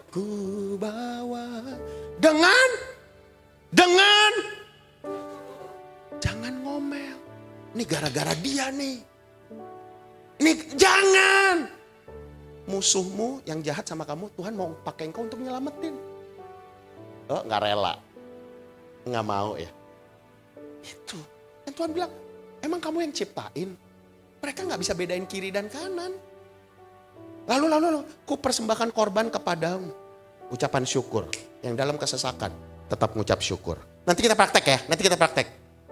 S3: ku bawa. Dengan. Jangan ngomel. Ini gara-gara dia nih. Ini jangan. Musuhmu yang jahat sama kamu, Tuhan mau pakai engkau untuk nyelamatin. Oh gak rela. Gak mau ya. Itu. Dan Tuhan bilang, emang kamu yang ciptain. Mereka gak bisa bedain kiri dan kanan. Lalu, ku persembahkan korban kepadamu. Ucapan syukur. Yang dalam kesesakan, tetap mengucap syukur. Nanti kita praktek ya,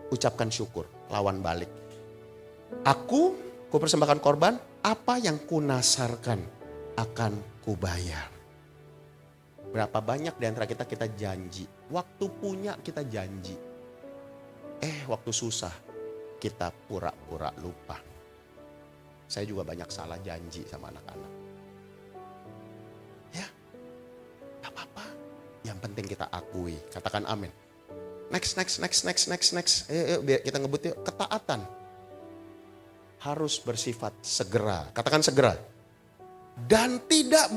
S3: Ucapkan syukur, lawan balik. Ku persembahkan korban, apa yang kunasarkan akan kubayar. Berapa banyak di antara kita janji. Waktu punya kita janji. Waktu susah kita pura-pura lupa. Saya juga banyak salah janji sama anak-anak. Ya, gak apa-apa. Yang penting kita akui. Katakan amin. Next. Ayo biar kita ngebut yuk. Ketaatan harus bersifat segera. Katakan segera. Dan tidak,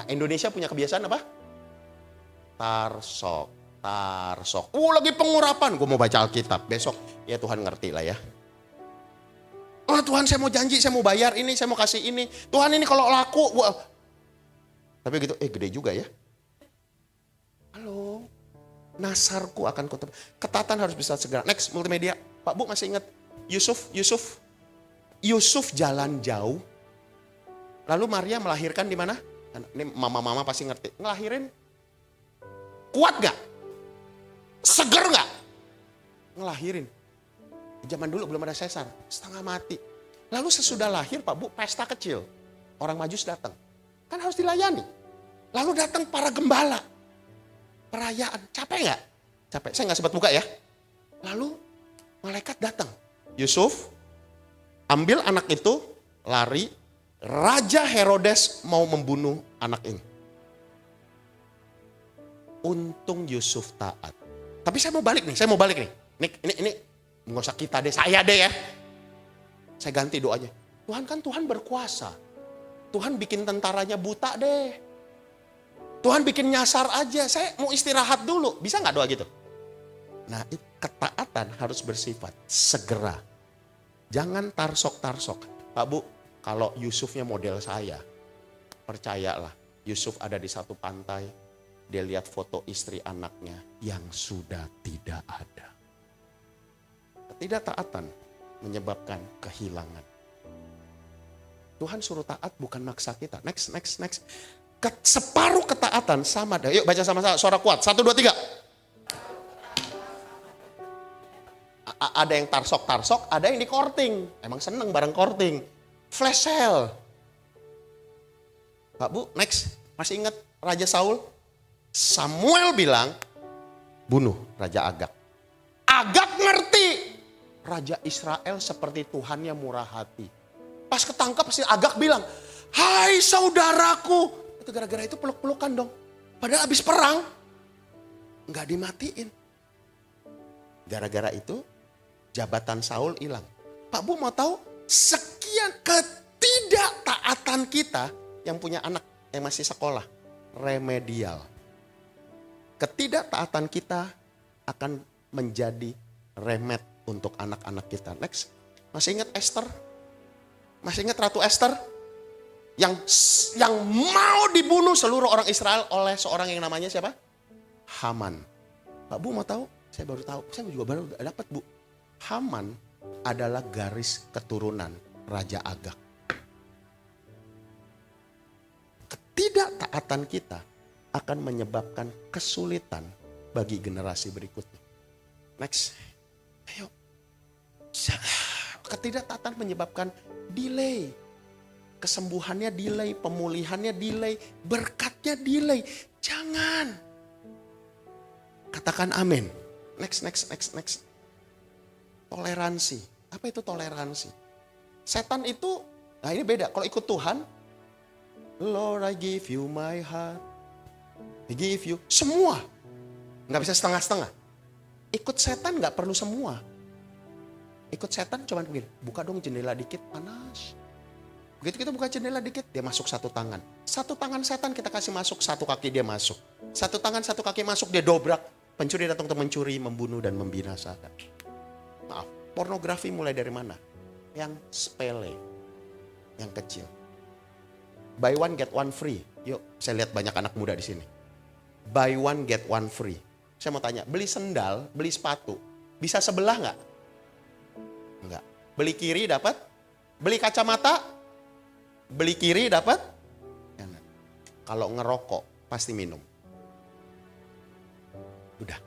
S3: Indonesia punya kebiasaan apa? Tarsok. Lagi pengurapan. Gue mau baca Alkitab. Besok ya Tuhan ngerti lah ya. Tuhan saya mau janji, saya mau bayar ini, saya mau kasih ini. Tuhan ini kalau laku. Tapi gitu, gede juga ya. Halo. Nasarku akan kutip. Ketaatan harus bisa segera. Next, multimedia. Pak Bu masih ingat Yusuf jalan jauh. Lalu Maria melahirkan di mana? Ini mama-mama pasti ngerti. Ngelahirin kuat gak? Seger gak? Ngelahirin. Zaman dulu belum ada sesar, setengah mati. Lalu sesudah lahir Pak Bu, pesta kecil. Orang Majus datang. Kan harus dilayani. Lalu datang para gembala. Perayaan, capek gak? Capek, saya gak sempat buka ya. Lalu malaikat datang. Yusuf ambil anak itu, lari. Raja Herodes mau membunuh anak ini. Untung Yusuf taat. Tapi saya mau balik nih. Ini nggak usah kita deh, saya deh ya. Saya ganti doanya. Tuhan kan Tuhan berkuasa. Tuhan bikin tentaranya buta deh. Tuhan bikin nyasar aja. Saya mau istirahat dulu. Bisa nggak doa gitu? Nah, ketaatan harus bersifat segera. Jangan tarsok. Pak Bu, kalau Yusufnya model saya, percayalah. Yusuf ada di satu pantai. Dia lihat foto istri anaknya yang sudah tidak ada. Ketidaktaatan menyebabkan kehilangan. Tuhan suruh taat bukan maksa kita. Next. Separuh ketaatan sama. Yuk baca sama-sama suara kuat. 1, 2, 3. Ada yang tarsok, ada yang di courting. Emang seneng bareng courting. Flash sale. Pak Bu, next. Masih ingat Raja Saul? Samuel bilang, bunuh Raja Agag. Agag ngerti. Raja Israel seperti Tuhannya murah hati. Pas ketangkap pasti Agag bilang, hai saudaraku. Itu gara-gara itu peluk-pelukan dong. Padahal habis perang, nggak dimatiin. Gara-gara itu Jabatan Saul hilang. Pak Bu mau tahu? Sekian ketidaktaatan kita yang punya anak yang masih sekolah. Remedial. Ketidaktaatan kita akan menjadi remed untuk anak-anak kita. Next. Masih ingat Esther? Masih ingat Ratu Esther? Yang mau dibunuh seluruh orang Israel oleh seorang yang namanya siapa? Haman. Pak Bu mau tahu? Saya baru tahu. Saya juga baru dapat, Bu. Haman adalah garis keturunan Raja Agag. Ketidaktaatan kita akan menyebabkan kesulitan bagi generasi berikutnya. Next. Ayo. Ketidaktaatan menyebabkan delay. Kesembuhannya delay, pemulihannya delay, berkatnya delay. Jangan. Katakan amin. Next. Toleransi. Apa itu toleransi? Setan itu, nah ini beda. Kalau ikut Tuhan, Lord I give you my heart. I give you semua. Nggak bisa setengah-setengah. Ikut setan nggak perlu semua. Ikut setan cuman begini, buka dong jendela dikit, panas. Begitu kita buka jendela dikit, dia masuk satu tangan. Satu tangan setan kita kasih masuk, satu kaki dia masuk. Satu tangan, satu kaki masuk, dia dobrak. Pencuri datang untuk mencuri, membunuh, dan membinasakan. Maaf, pornografi mulai dari mana? Yang sepele, yang kecil. Buy one get one free. Yuk, saya lihat banyak anak muda di sini. Buy one get one free. Saya mau tanya, beli sendal, beli sepatu, bisa sebelah nggak? Enggak. Beli kiri dapat, beli kacamata, beli kiri dapat. Kalau ngerokok pasti minum. Udah.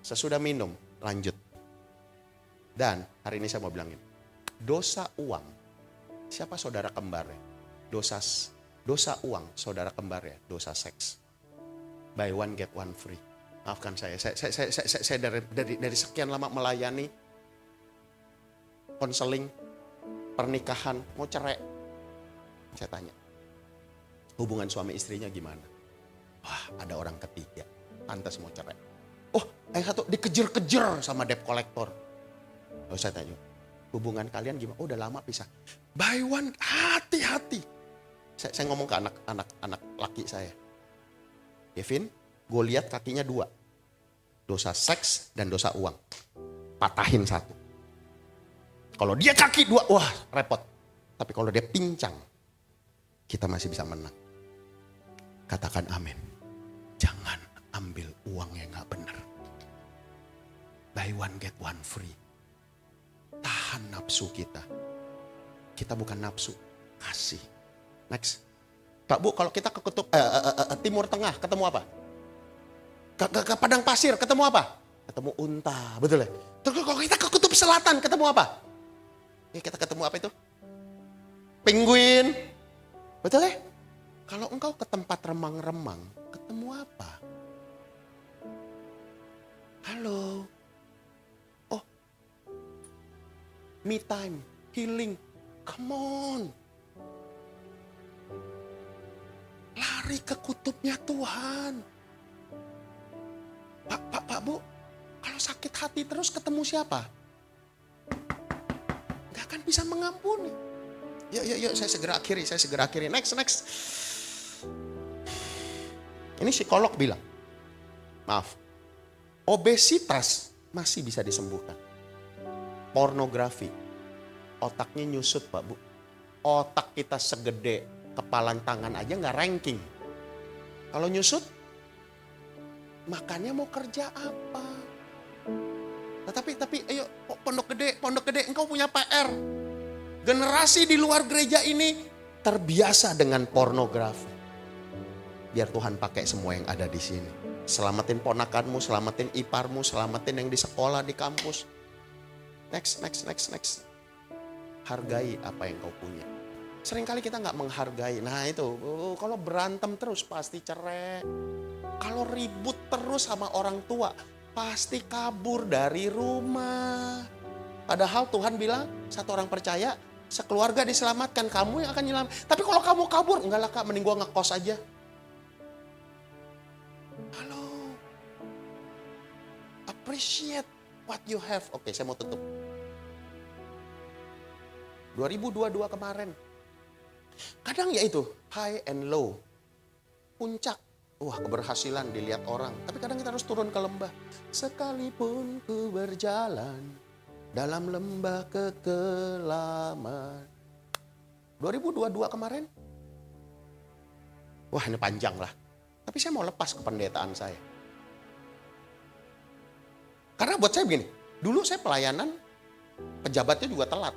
S3: Sesudah minum, lanjut. Dan hari ini saya mau bilangin, dosa uang. Siapa saudara kembarnya? Dosa uang, saudara kembarnya, dosa seks. Buy one get one free. Maafkan saya dari sekian lama melayani konseling pernikahan, mau cerai. Saya tanya, hubungan suami istrinya gimana? Wah, ada orang ketiga, pantas mau cerai. Oh, yang satu dikejar-kejar sama debt collector. Lalu saya tanya, hubungan kalian gimana? Oh, udah lama pisah. Buy one, hati-hati. Saya ngomong ke anak laki saya. Kevin, gue lihat kakinya dua. Dosa seks dan dosa uang. Patahin satu. Kalau dia kaki dua, wah repot. Tapi kalau dia pincang, kita masih bisa menang. Katakan amin. Jangan ambil uang yang gak benar. Buy one get one free. Tahan nafsu kita. Kita bukan nafsu, kasih. Next. Pak Bu, kalau kita ke kutub Timur Tengah, ketemu apa? Ke padang pasir, ketemu apa? Ketemu unta, betul ya? Terus kalau kita ke kutub selatan, ketemu apa? Ya, kita ketemu apa itu? Penguin. Betul ya? Kalau engkau ke tempat remang-remang, ketemu apa? Halo. Oh. Me time, healing. Come on. Lari ke kutubnya Tuhan. Pak Bu, kalau sakit hati terus ketemu siapa? Gak akan bisa mengampuni. Yuk, saya segera akhiri. Next. Ini psikolog bilang, maaf, obesitas masih bisa disembuhkan. Pornografi, otaknya nyusut Pak Bu. Otak kita segede kepalan tangan aja gak ranking. Kalau nyusut, makannya mau kerja apa? Nah, tapi ayo pondok gede, engkau punya PR. Generasi di luar gereja ini terbiasa dengan pornografi. Biar Tuhan pakai semua yang ada di sini. Selamatin ponakanmu, selamatin iparmu, selamatin yang di sekolah, di kampus. Next. Hargai apa yang kau punya. Seringkali kita gak menghargai. Nah itu, kalau berantem terus pasti cerai. Kalau ribut terus sama orang tua, pasti kabur dari rumah. Padahal Tuhan bilang, satu orang percaya, sekeluarga diselamatkan, kamu yang akan nyelamat. Tapi kalau kamu kabur, enggak lah Kak, mending gua ngekos aja. Halo. Appreciate what you have. Oke, saya mau tutup. 2022 kemarin. Kadang ya itu, high and low. Puncak. Wah, keberhasilan dilihat orang. Tapi kadang kita harus turun ke lembah. Sekalipun ku berjalan dalam lembah kekelaman. 2022 kemarin. Wah, ini panjang lah. Tapi saya mau lepas kependetaan saya. Karena buat saya begini, dulu saya pelayanan, pejabatnya juga telat.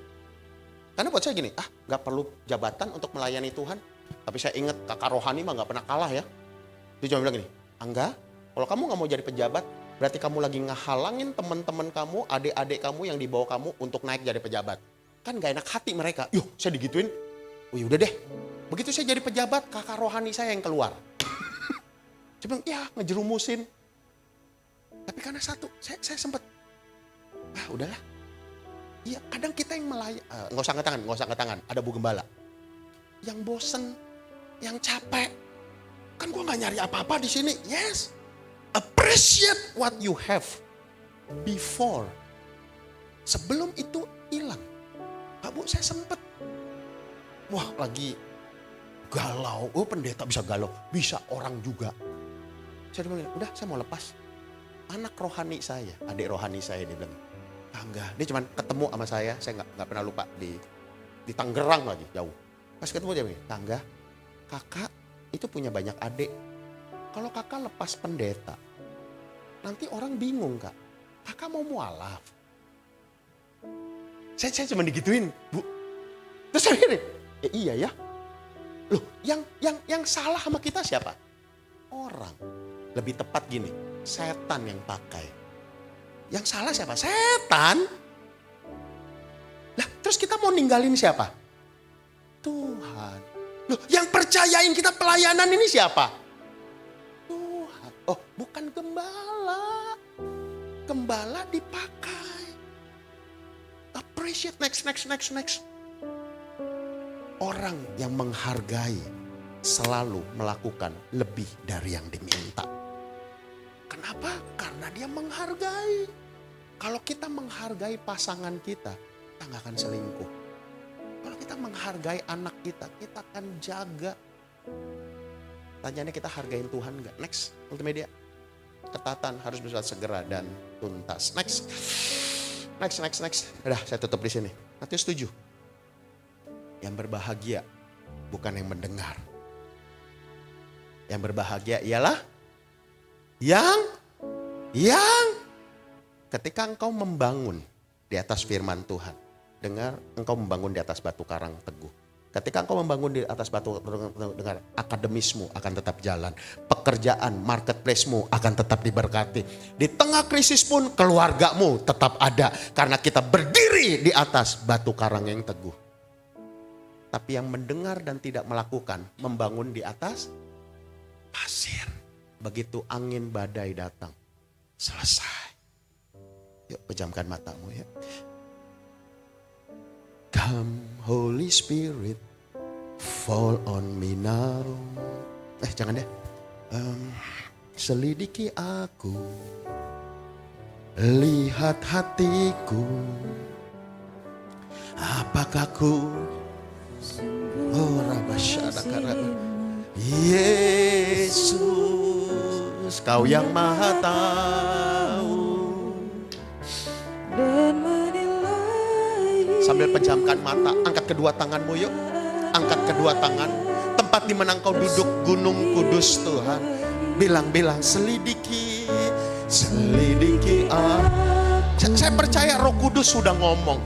S3: Karena buat saya gini, gak perlu jabatan untuk melayani Tuhan. Tapi saya ingat kakak rohani mah gak pernah kalah ya. Dia cuma bilang gini, Angga, kalau kamu gak mau jadi pejabat, berarti kamu lagi ngehalangin teman-teman kamu, adik-adik kamu yang di bawah kamu untuk naik jadi pejabat. Kan gak enak hati mereka. Yuh, saya digituin. Wih, udah deh. Begitu saya jadi pejabat, kakak rohani saya yang keluar. Saya bilang, ya ngejerumusin. Tapi karena satu, saya sempat, udahlah. Iya, kadang kita yang nggak usah angkat tangan, ada Bu Gembala. Yang bosen, yang capek. Kan gue nggak nyari apa-apa di sini. Yes, appreciate what you have before. Sebelum itu hilang. Bu, saya sempet. Wah, lagi galau. Oh, pendeta bisa galau, bisa orang juga. Saya bilang, udah saya mau lepas. Anak rohani saya, adik rohani saya, dia bilang, enggak, dia cuma ketemu sama saya nggak pernah lupa di Tangerang lagi, jauh. Pas ketemu dia bilang, Tangga, kakak itu punya banyak adik. Kalau kakak lepas pendeta, nanti orang bingung kak, kakak mau mualaf. Saya cuma digituin, Bu. Terus saya gini, iya ya. Loh, yang salah sama kita siapa? Orang. Lebih tepat gini, setan yang pakai. Yang salah siapa? Setan. Lah, terus kita mau ninggalin siapa? Tuhan. Loh, yang percayain kita pelayanan ini siapa? Tuhan. Oh, bukan gembala. Gembala dipakai. Appreciate, next. Orang yang menghargai selalu melakukan lebih dari yang diminta. Kenapa? Karena dia menghargai. Kalau kita menghargai pasangan kita nggak akan selingkuh. Kalau kita menghargai anak kita akan jaga. Tanyanya kita hargain Tuhan nggak? Next, multimedia. Ketatan harus bisa segera dan tuntas. Next. Udah, saya tutup di sini. Matius 7. Yang berbahagia bukan yang mendengar. Yang berbahagia ialah yang ketika engkau membangun di atas firman Tuhan. Dengar, engkau membangun di atas batu karang teguh. Ketika engkau membangun di atas batu, dengar, akademismu akan tetap jalan. Pekerjaan, marketplace-mu akan tetap diberkati. Di tengah krisis pun keluargamu tetap ada. Karena kita berdiri di atas batu karang yang teguh. Tapi yang mendengar dan tidak melakukan, membangun di atas pasir. Begitu angin badai datang, selesai. Yuk, pejamkan matamu ya. Come Holy Spirit, fall on me now. Jangan deh. Selidiki aku, lihat hatiku. Apakah ku Yesus, kau yang maha tahu. Sambil pejamkan mata, angkat kedua tanganmu yuk. Angkat kedua tangan. Tempat di mana engkau duduk, Gunung Kudus Tuhan. Bilang-bilang, selidiki Saya percaya Roh Kudus sudah ngomong.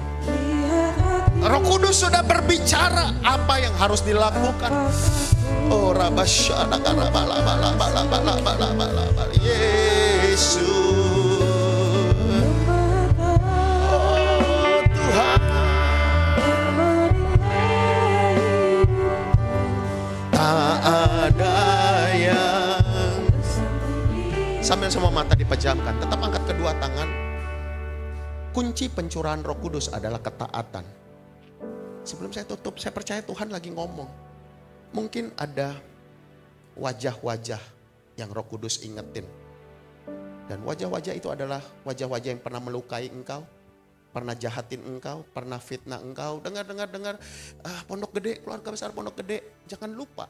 S3: Roh Kudus sudah berbicara apa yang harus dilakukan. Oh, rabasyana Yesus. Oh, Tuhan. Tak ada yang. Sambil semua mata dipejamkan, tetap angkat kedua tangan. Kunci pencurahan Roh Kudus adalah ketaatan. Sebelum saya tutup, saya percaya Tuhan lagi ngomong. Mungkin ada wajah-wajah yang Roh Kudus ingetin. Dan wajah-wajah itu adalah wajah-wajah yang pernah melukai engkau, pernah jahatin engkau, pernah fitnah engkau. Dengar. Pondok Gede, keluarga besar Pondok Gede, jangan lupa.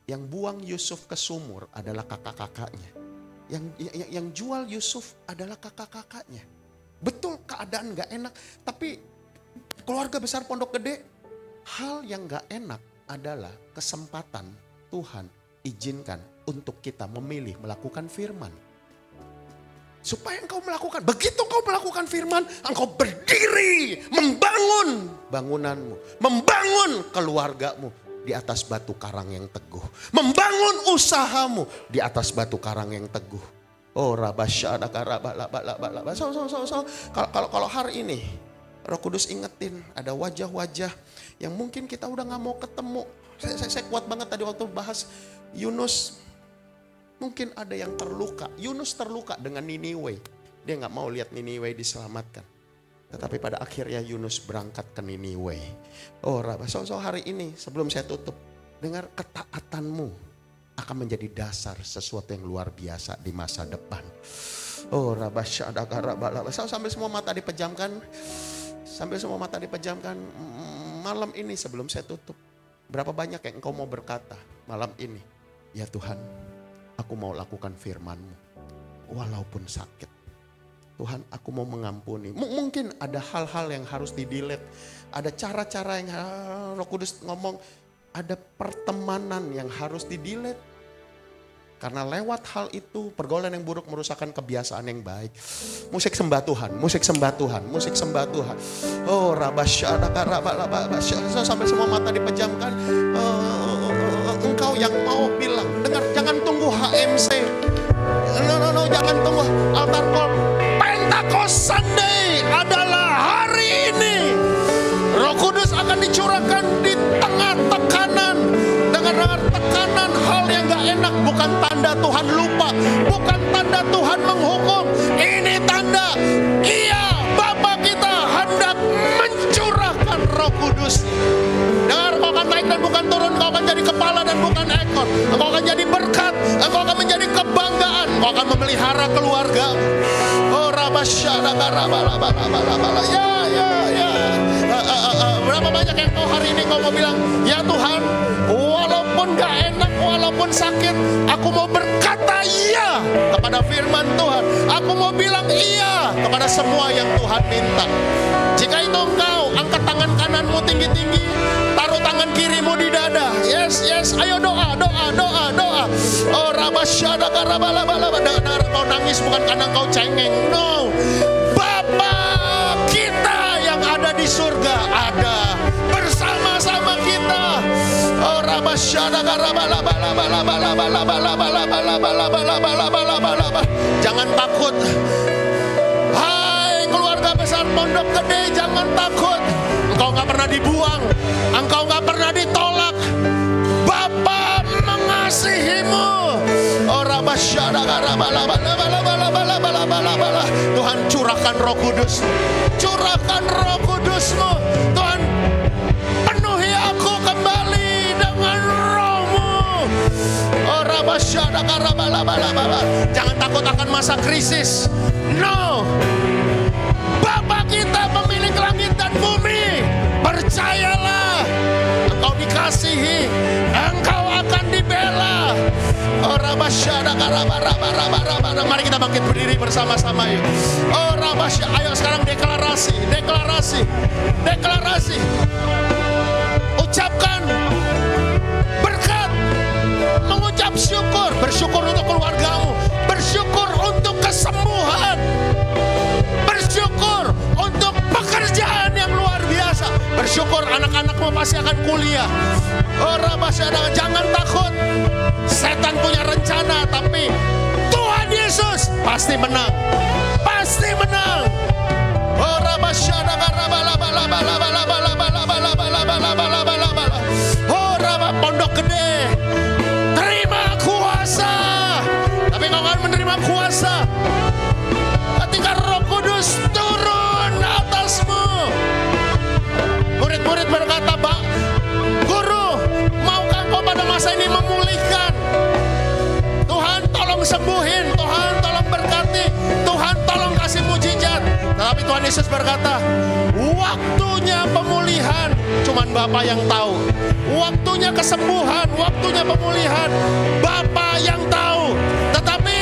S3: Yang buang Yusuf ke sumur adalah kakak-kakaknya. Yang jual Yusuf adalah kakak-kakaknya. Betul keadaan gak enak, tapi keluarga besar Pondok Gede, hal yang gak enak adalah kesempatan Tuhan izinkan untuk kita memilih melakukan firman. Supaya engkau melakukan, begitu engkau melakukan firman, engkau berdiri membangun bangunanmu, membangun keluargamu di atas batu karang yang teguh, membangun usahamu di atas batu karang yang teguh. Oh kalau hari ini Roh Kudus ingetin ada wajah-wajah yang mungkin kita udah gak mau ketemu. Saya kuat banget tadi waktu bahas Yunus. Mungkin ada yang terluka. Yunus terluka dengan Niniwe. Dia gak mau lihat Niniwe diselamatkan. Tetapi pada akhirnya Yunus berangkat ke Niniwe. Oh hari ini sebelum saya tutup. Dengar, ketaatanmu akan menjadi dasar sesuatu yang luar biasa di masa depan. Oh sambil semua mata dipejamkan. Malam ini sebelum saya tutup. Berapa banyak yang engkau mau berkata malam ini. Ya Tuhan, aku mau lakukan firman-Mu. Walaupun sakit. Tuhan, aku mau mengampuni. Mungkin ada hal-hal yang harus di-delete. Ada cara-cara yang Roh Kudus ngomong. Ada pertemanan yang harus di-delete. Karena lewat hal itu pergaulan yang buruk merusakkan kebiasaan yang baik. Musik sembah Tuhan. Oh sampai semua mata dipejamkan. Engkau yang mau bilang, dengar, jangan tunggu HMC. No, jangan tunggu altar call. Pentecost Sunday adalah hari ini. Roh Kudus akan dicurahkan di tengah tekanan. Dengar tekanan hal yang gak enak. Bukan tanda Tuhan lupa. Bukan tanda Tuhan menghukum. Ini tanda Bapa kita hendak mencurahkan Roh Kudus. Dengar, kau akan naik dan bukan turun. Kau akan jadi kepala dan bukan ekor. Kau akan jadi berkat. Kau akan menjadi kebanggaan. Kau akan memelihara keluarga. Oh rabasyada karabala. Ya. Berapa banyak yang kau hari ini kau mau bilang, ya Tuhan, walaupun gak enak, walaupun sakit, aku mau berkata iya kepada firman Tuhan. Aku mau bilang iya kepada semua yang Tuhan minta. Jika itu engkau, angkat tangan kananmu tinggi-tinggi, taruh tangan kirimu di dada. Yes, ayo doa. Oh rabasyada karabala. Dengar, kau nangis bukan karena kau cengeng. No, Bapa kita yang ada di surga ada bersama-sama kita. Oh rabasyada karabala. Jangan takut. Hai keluarga besar Pondok Gede, jangan takut. Engkau gak pernah dibuang, engkau gak pernah ditolak. Bapa mengasihimu. Oh rabasyada karabala. Tuhan curahkan Roh Kudus. Curahkan Roh Kudus-Mu. Tuhan, penuhi aku kembali dengan Roh-Mu. Oh rabasyada karabala. Jangan takut akan masa krisis. No. Bapa kita pemilik langit dan bumi. Percayalah. Engkau dikasihi. Engkau akan dibela. Oh rabasyada karabala. Mari kita bangkit berdiri bersama-sama yuk. Oh rabasyada. Ayo sekarang deklarasi. Ucapkan berkat. Mengucap syukur. Bersyukur untuk keluargamu. Bersyukur untuk kesembuhan. Bersyukur untuk pekerjaan yang luar biasa. Bersyukur anak-anakmu pasti akan kuliah. Oh rabasyada, jangan takut. Setan punya rencana, tapi Tuhan Yesus pasti menang. Oh rabasyada karabala. Oh Rabba Pondok Gede, terima kuasa. Tapi kau akan menerima kuasa ketika Roh Kudus turun atasmu. Murid-murid berkata, Pak Guru, maukah kau pada masa ini memulihkan? Tuhan tolong sembuhin, Tuhan tolong Waktunya pemulihan cuman Bapa yang tahu. Waktunya kesembuhan, waktunya pemulihan Bapa yang tahu. Tetapi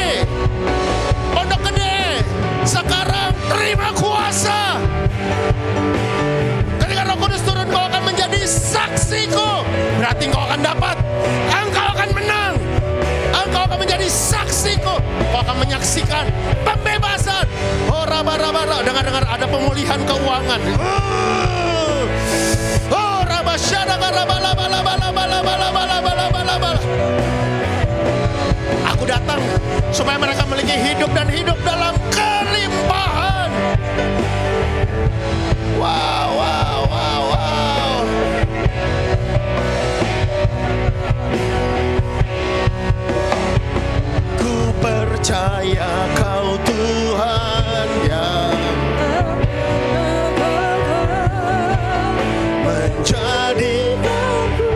S3: Pondok Gede sekarang terima kuasa. Ketika Roh Kudus turun, kau akan menjadi saksiku. Berarti kau akan dapat, engkau akan menang. Engkau akan menjadi saksiku. Kau akan menyaksikan pembebasan. Oh, raba-raba, dengar-dengar ada pemulihan keuangan. Oh, rabasyada, raba-laba-laba-laba-laba-laba-laba-laba-laba. Aku datang supaya mereka memiliki hidup dan hidup dalam kelimpahan. Wow, wow, wow, wow. Ku percaya Kau Tuhan yang menjadikanku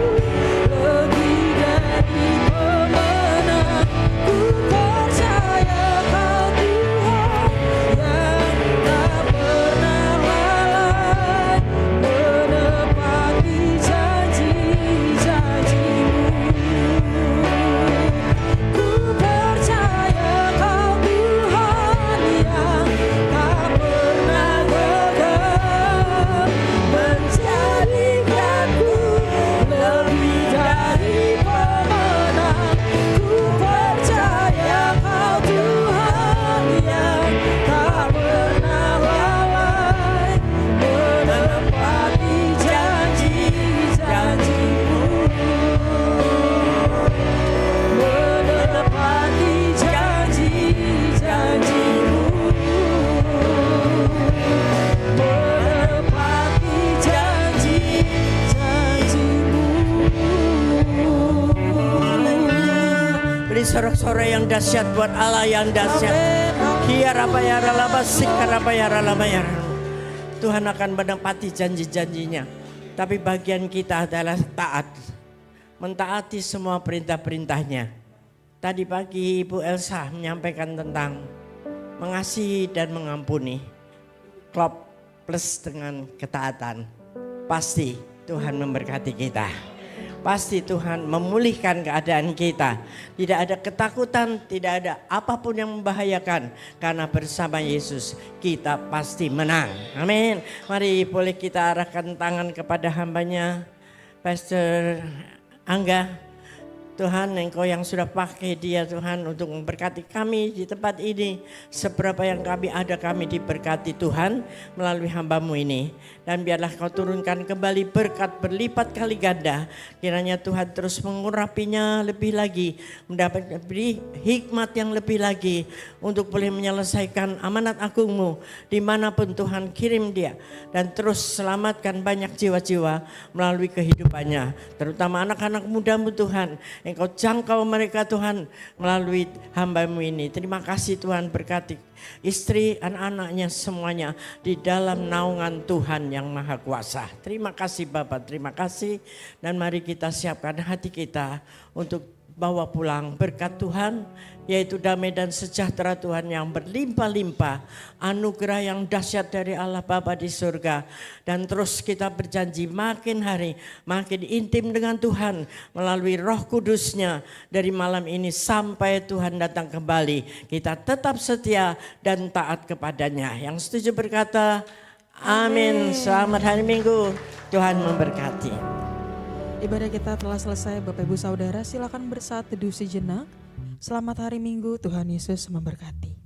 S2: lebih dari pemenang. Ku percaya Kau Tuhan yang tak pernah lalai menepati janji-janji-Mu. Ku percaya Kau Tuhan yang tak pernah gagal menjadikanku lebih dari pemenang. Ku percaya Kau Tuhan yang tak pernah lalai menepati janji-janji-Mu. Menepati janji-janji-Mu. Menepati janji-janji-Mu.
S4: Beri sorak-sorai yang dahsyat buat Allah yang dahsyat. Tuhan akan menepati janji-janjinya. Tapi bagian kita adalah taat. Mentaati semua perintah-perintahnya. Tadi pagi Ibu Elsa menyampaikan tentang mengasihi dan mengampuni. Klop plus dengan ketaatan. Pasti Tuhan memberkati kita. Pasti Tuhan memulihkan keadaan kita. Tidak ada ketakutan, tidak ada apapun yang membahayakan. Karena bersama Yesus kita pasti menang. Amin. Mari boleh kita arahkan tangan kepada hambanya, Pastor Angga. Tuhan, Engkau yang sudah pakai dia Tuhan untuk memberkati kami di tempat ini. Seberapa yang kami ada, kami diberkati Tuhan melalui hamba-Mu ini. Dan biarlah Kau turunkan kembali berkat berlipat kali ganda. Kiranya Tuhan terus mengurapinya lebih lagi. Mendapat beri hikmat yang lebih lagi. Untuk boleh menyelesaikan amanat agung-Mu. Dimanapun Tuhan kirim dia. Dan terus selamatkan banyak jiwa-jiwa melalui kehidupannya. Terutama anak-anak muda-Mu Tuhan. Engkau jangkau mereka Tuhan melalui hamba-Mu ini. Terima kasih Tuhan, berkati istri, anak-anaknya semuanya di dalam naungan Tuhan yang Maha Kuasa. Terima kasih Bapak, terima kasih. Dan mari kita siapkan hati kita untuk bawa pulang berkat Tuhan, yaitu damai dan sejahtera Tuhan yang berlimpah-limpah, anugerah yang dahsyat dari Allah Bapa di surga. Dan terus kita berjanji makin hari makin intim dengan Tuhan melalui Roh Kudus-Nya dari malam ini sampai Tuhan datang kembali. Kita tetap setia dan taat kepadanya. Yang setuju berkata amin. Selamat hari Minggu, Tuhan memberkati.
S2: Ibadah kita telah selesai, Bapak Ibu Saudara, silakan bersaat teduh sejenak. Selamat hari Minggu, Tuhan Yesus memberkati.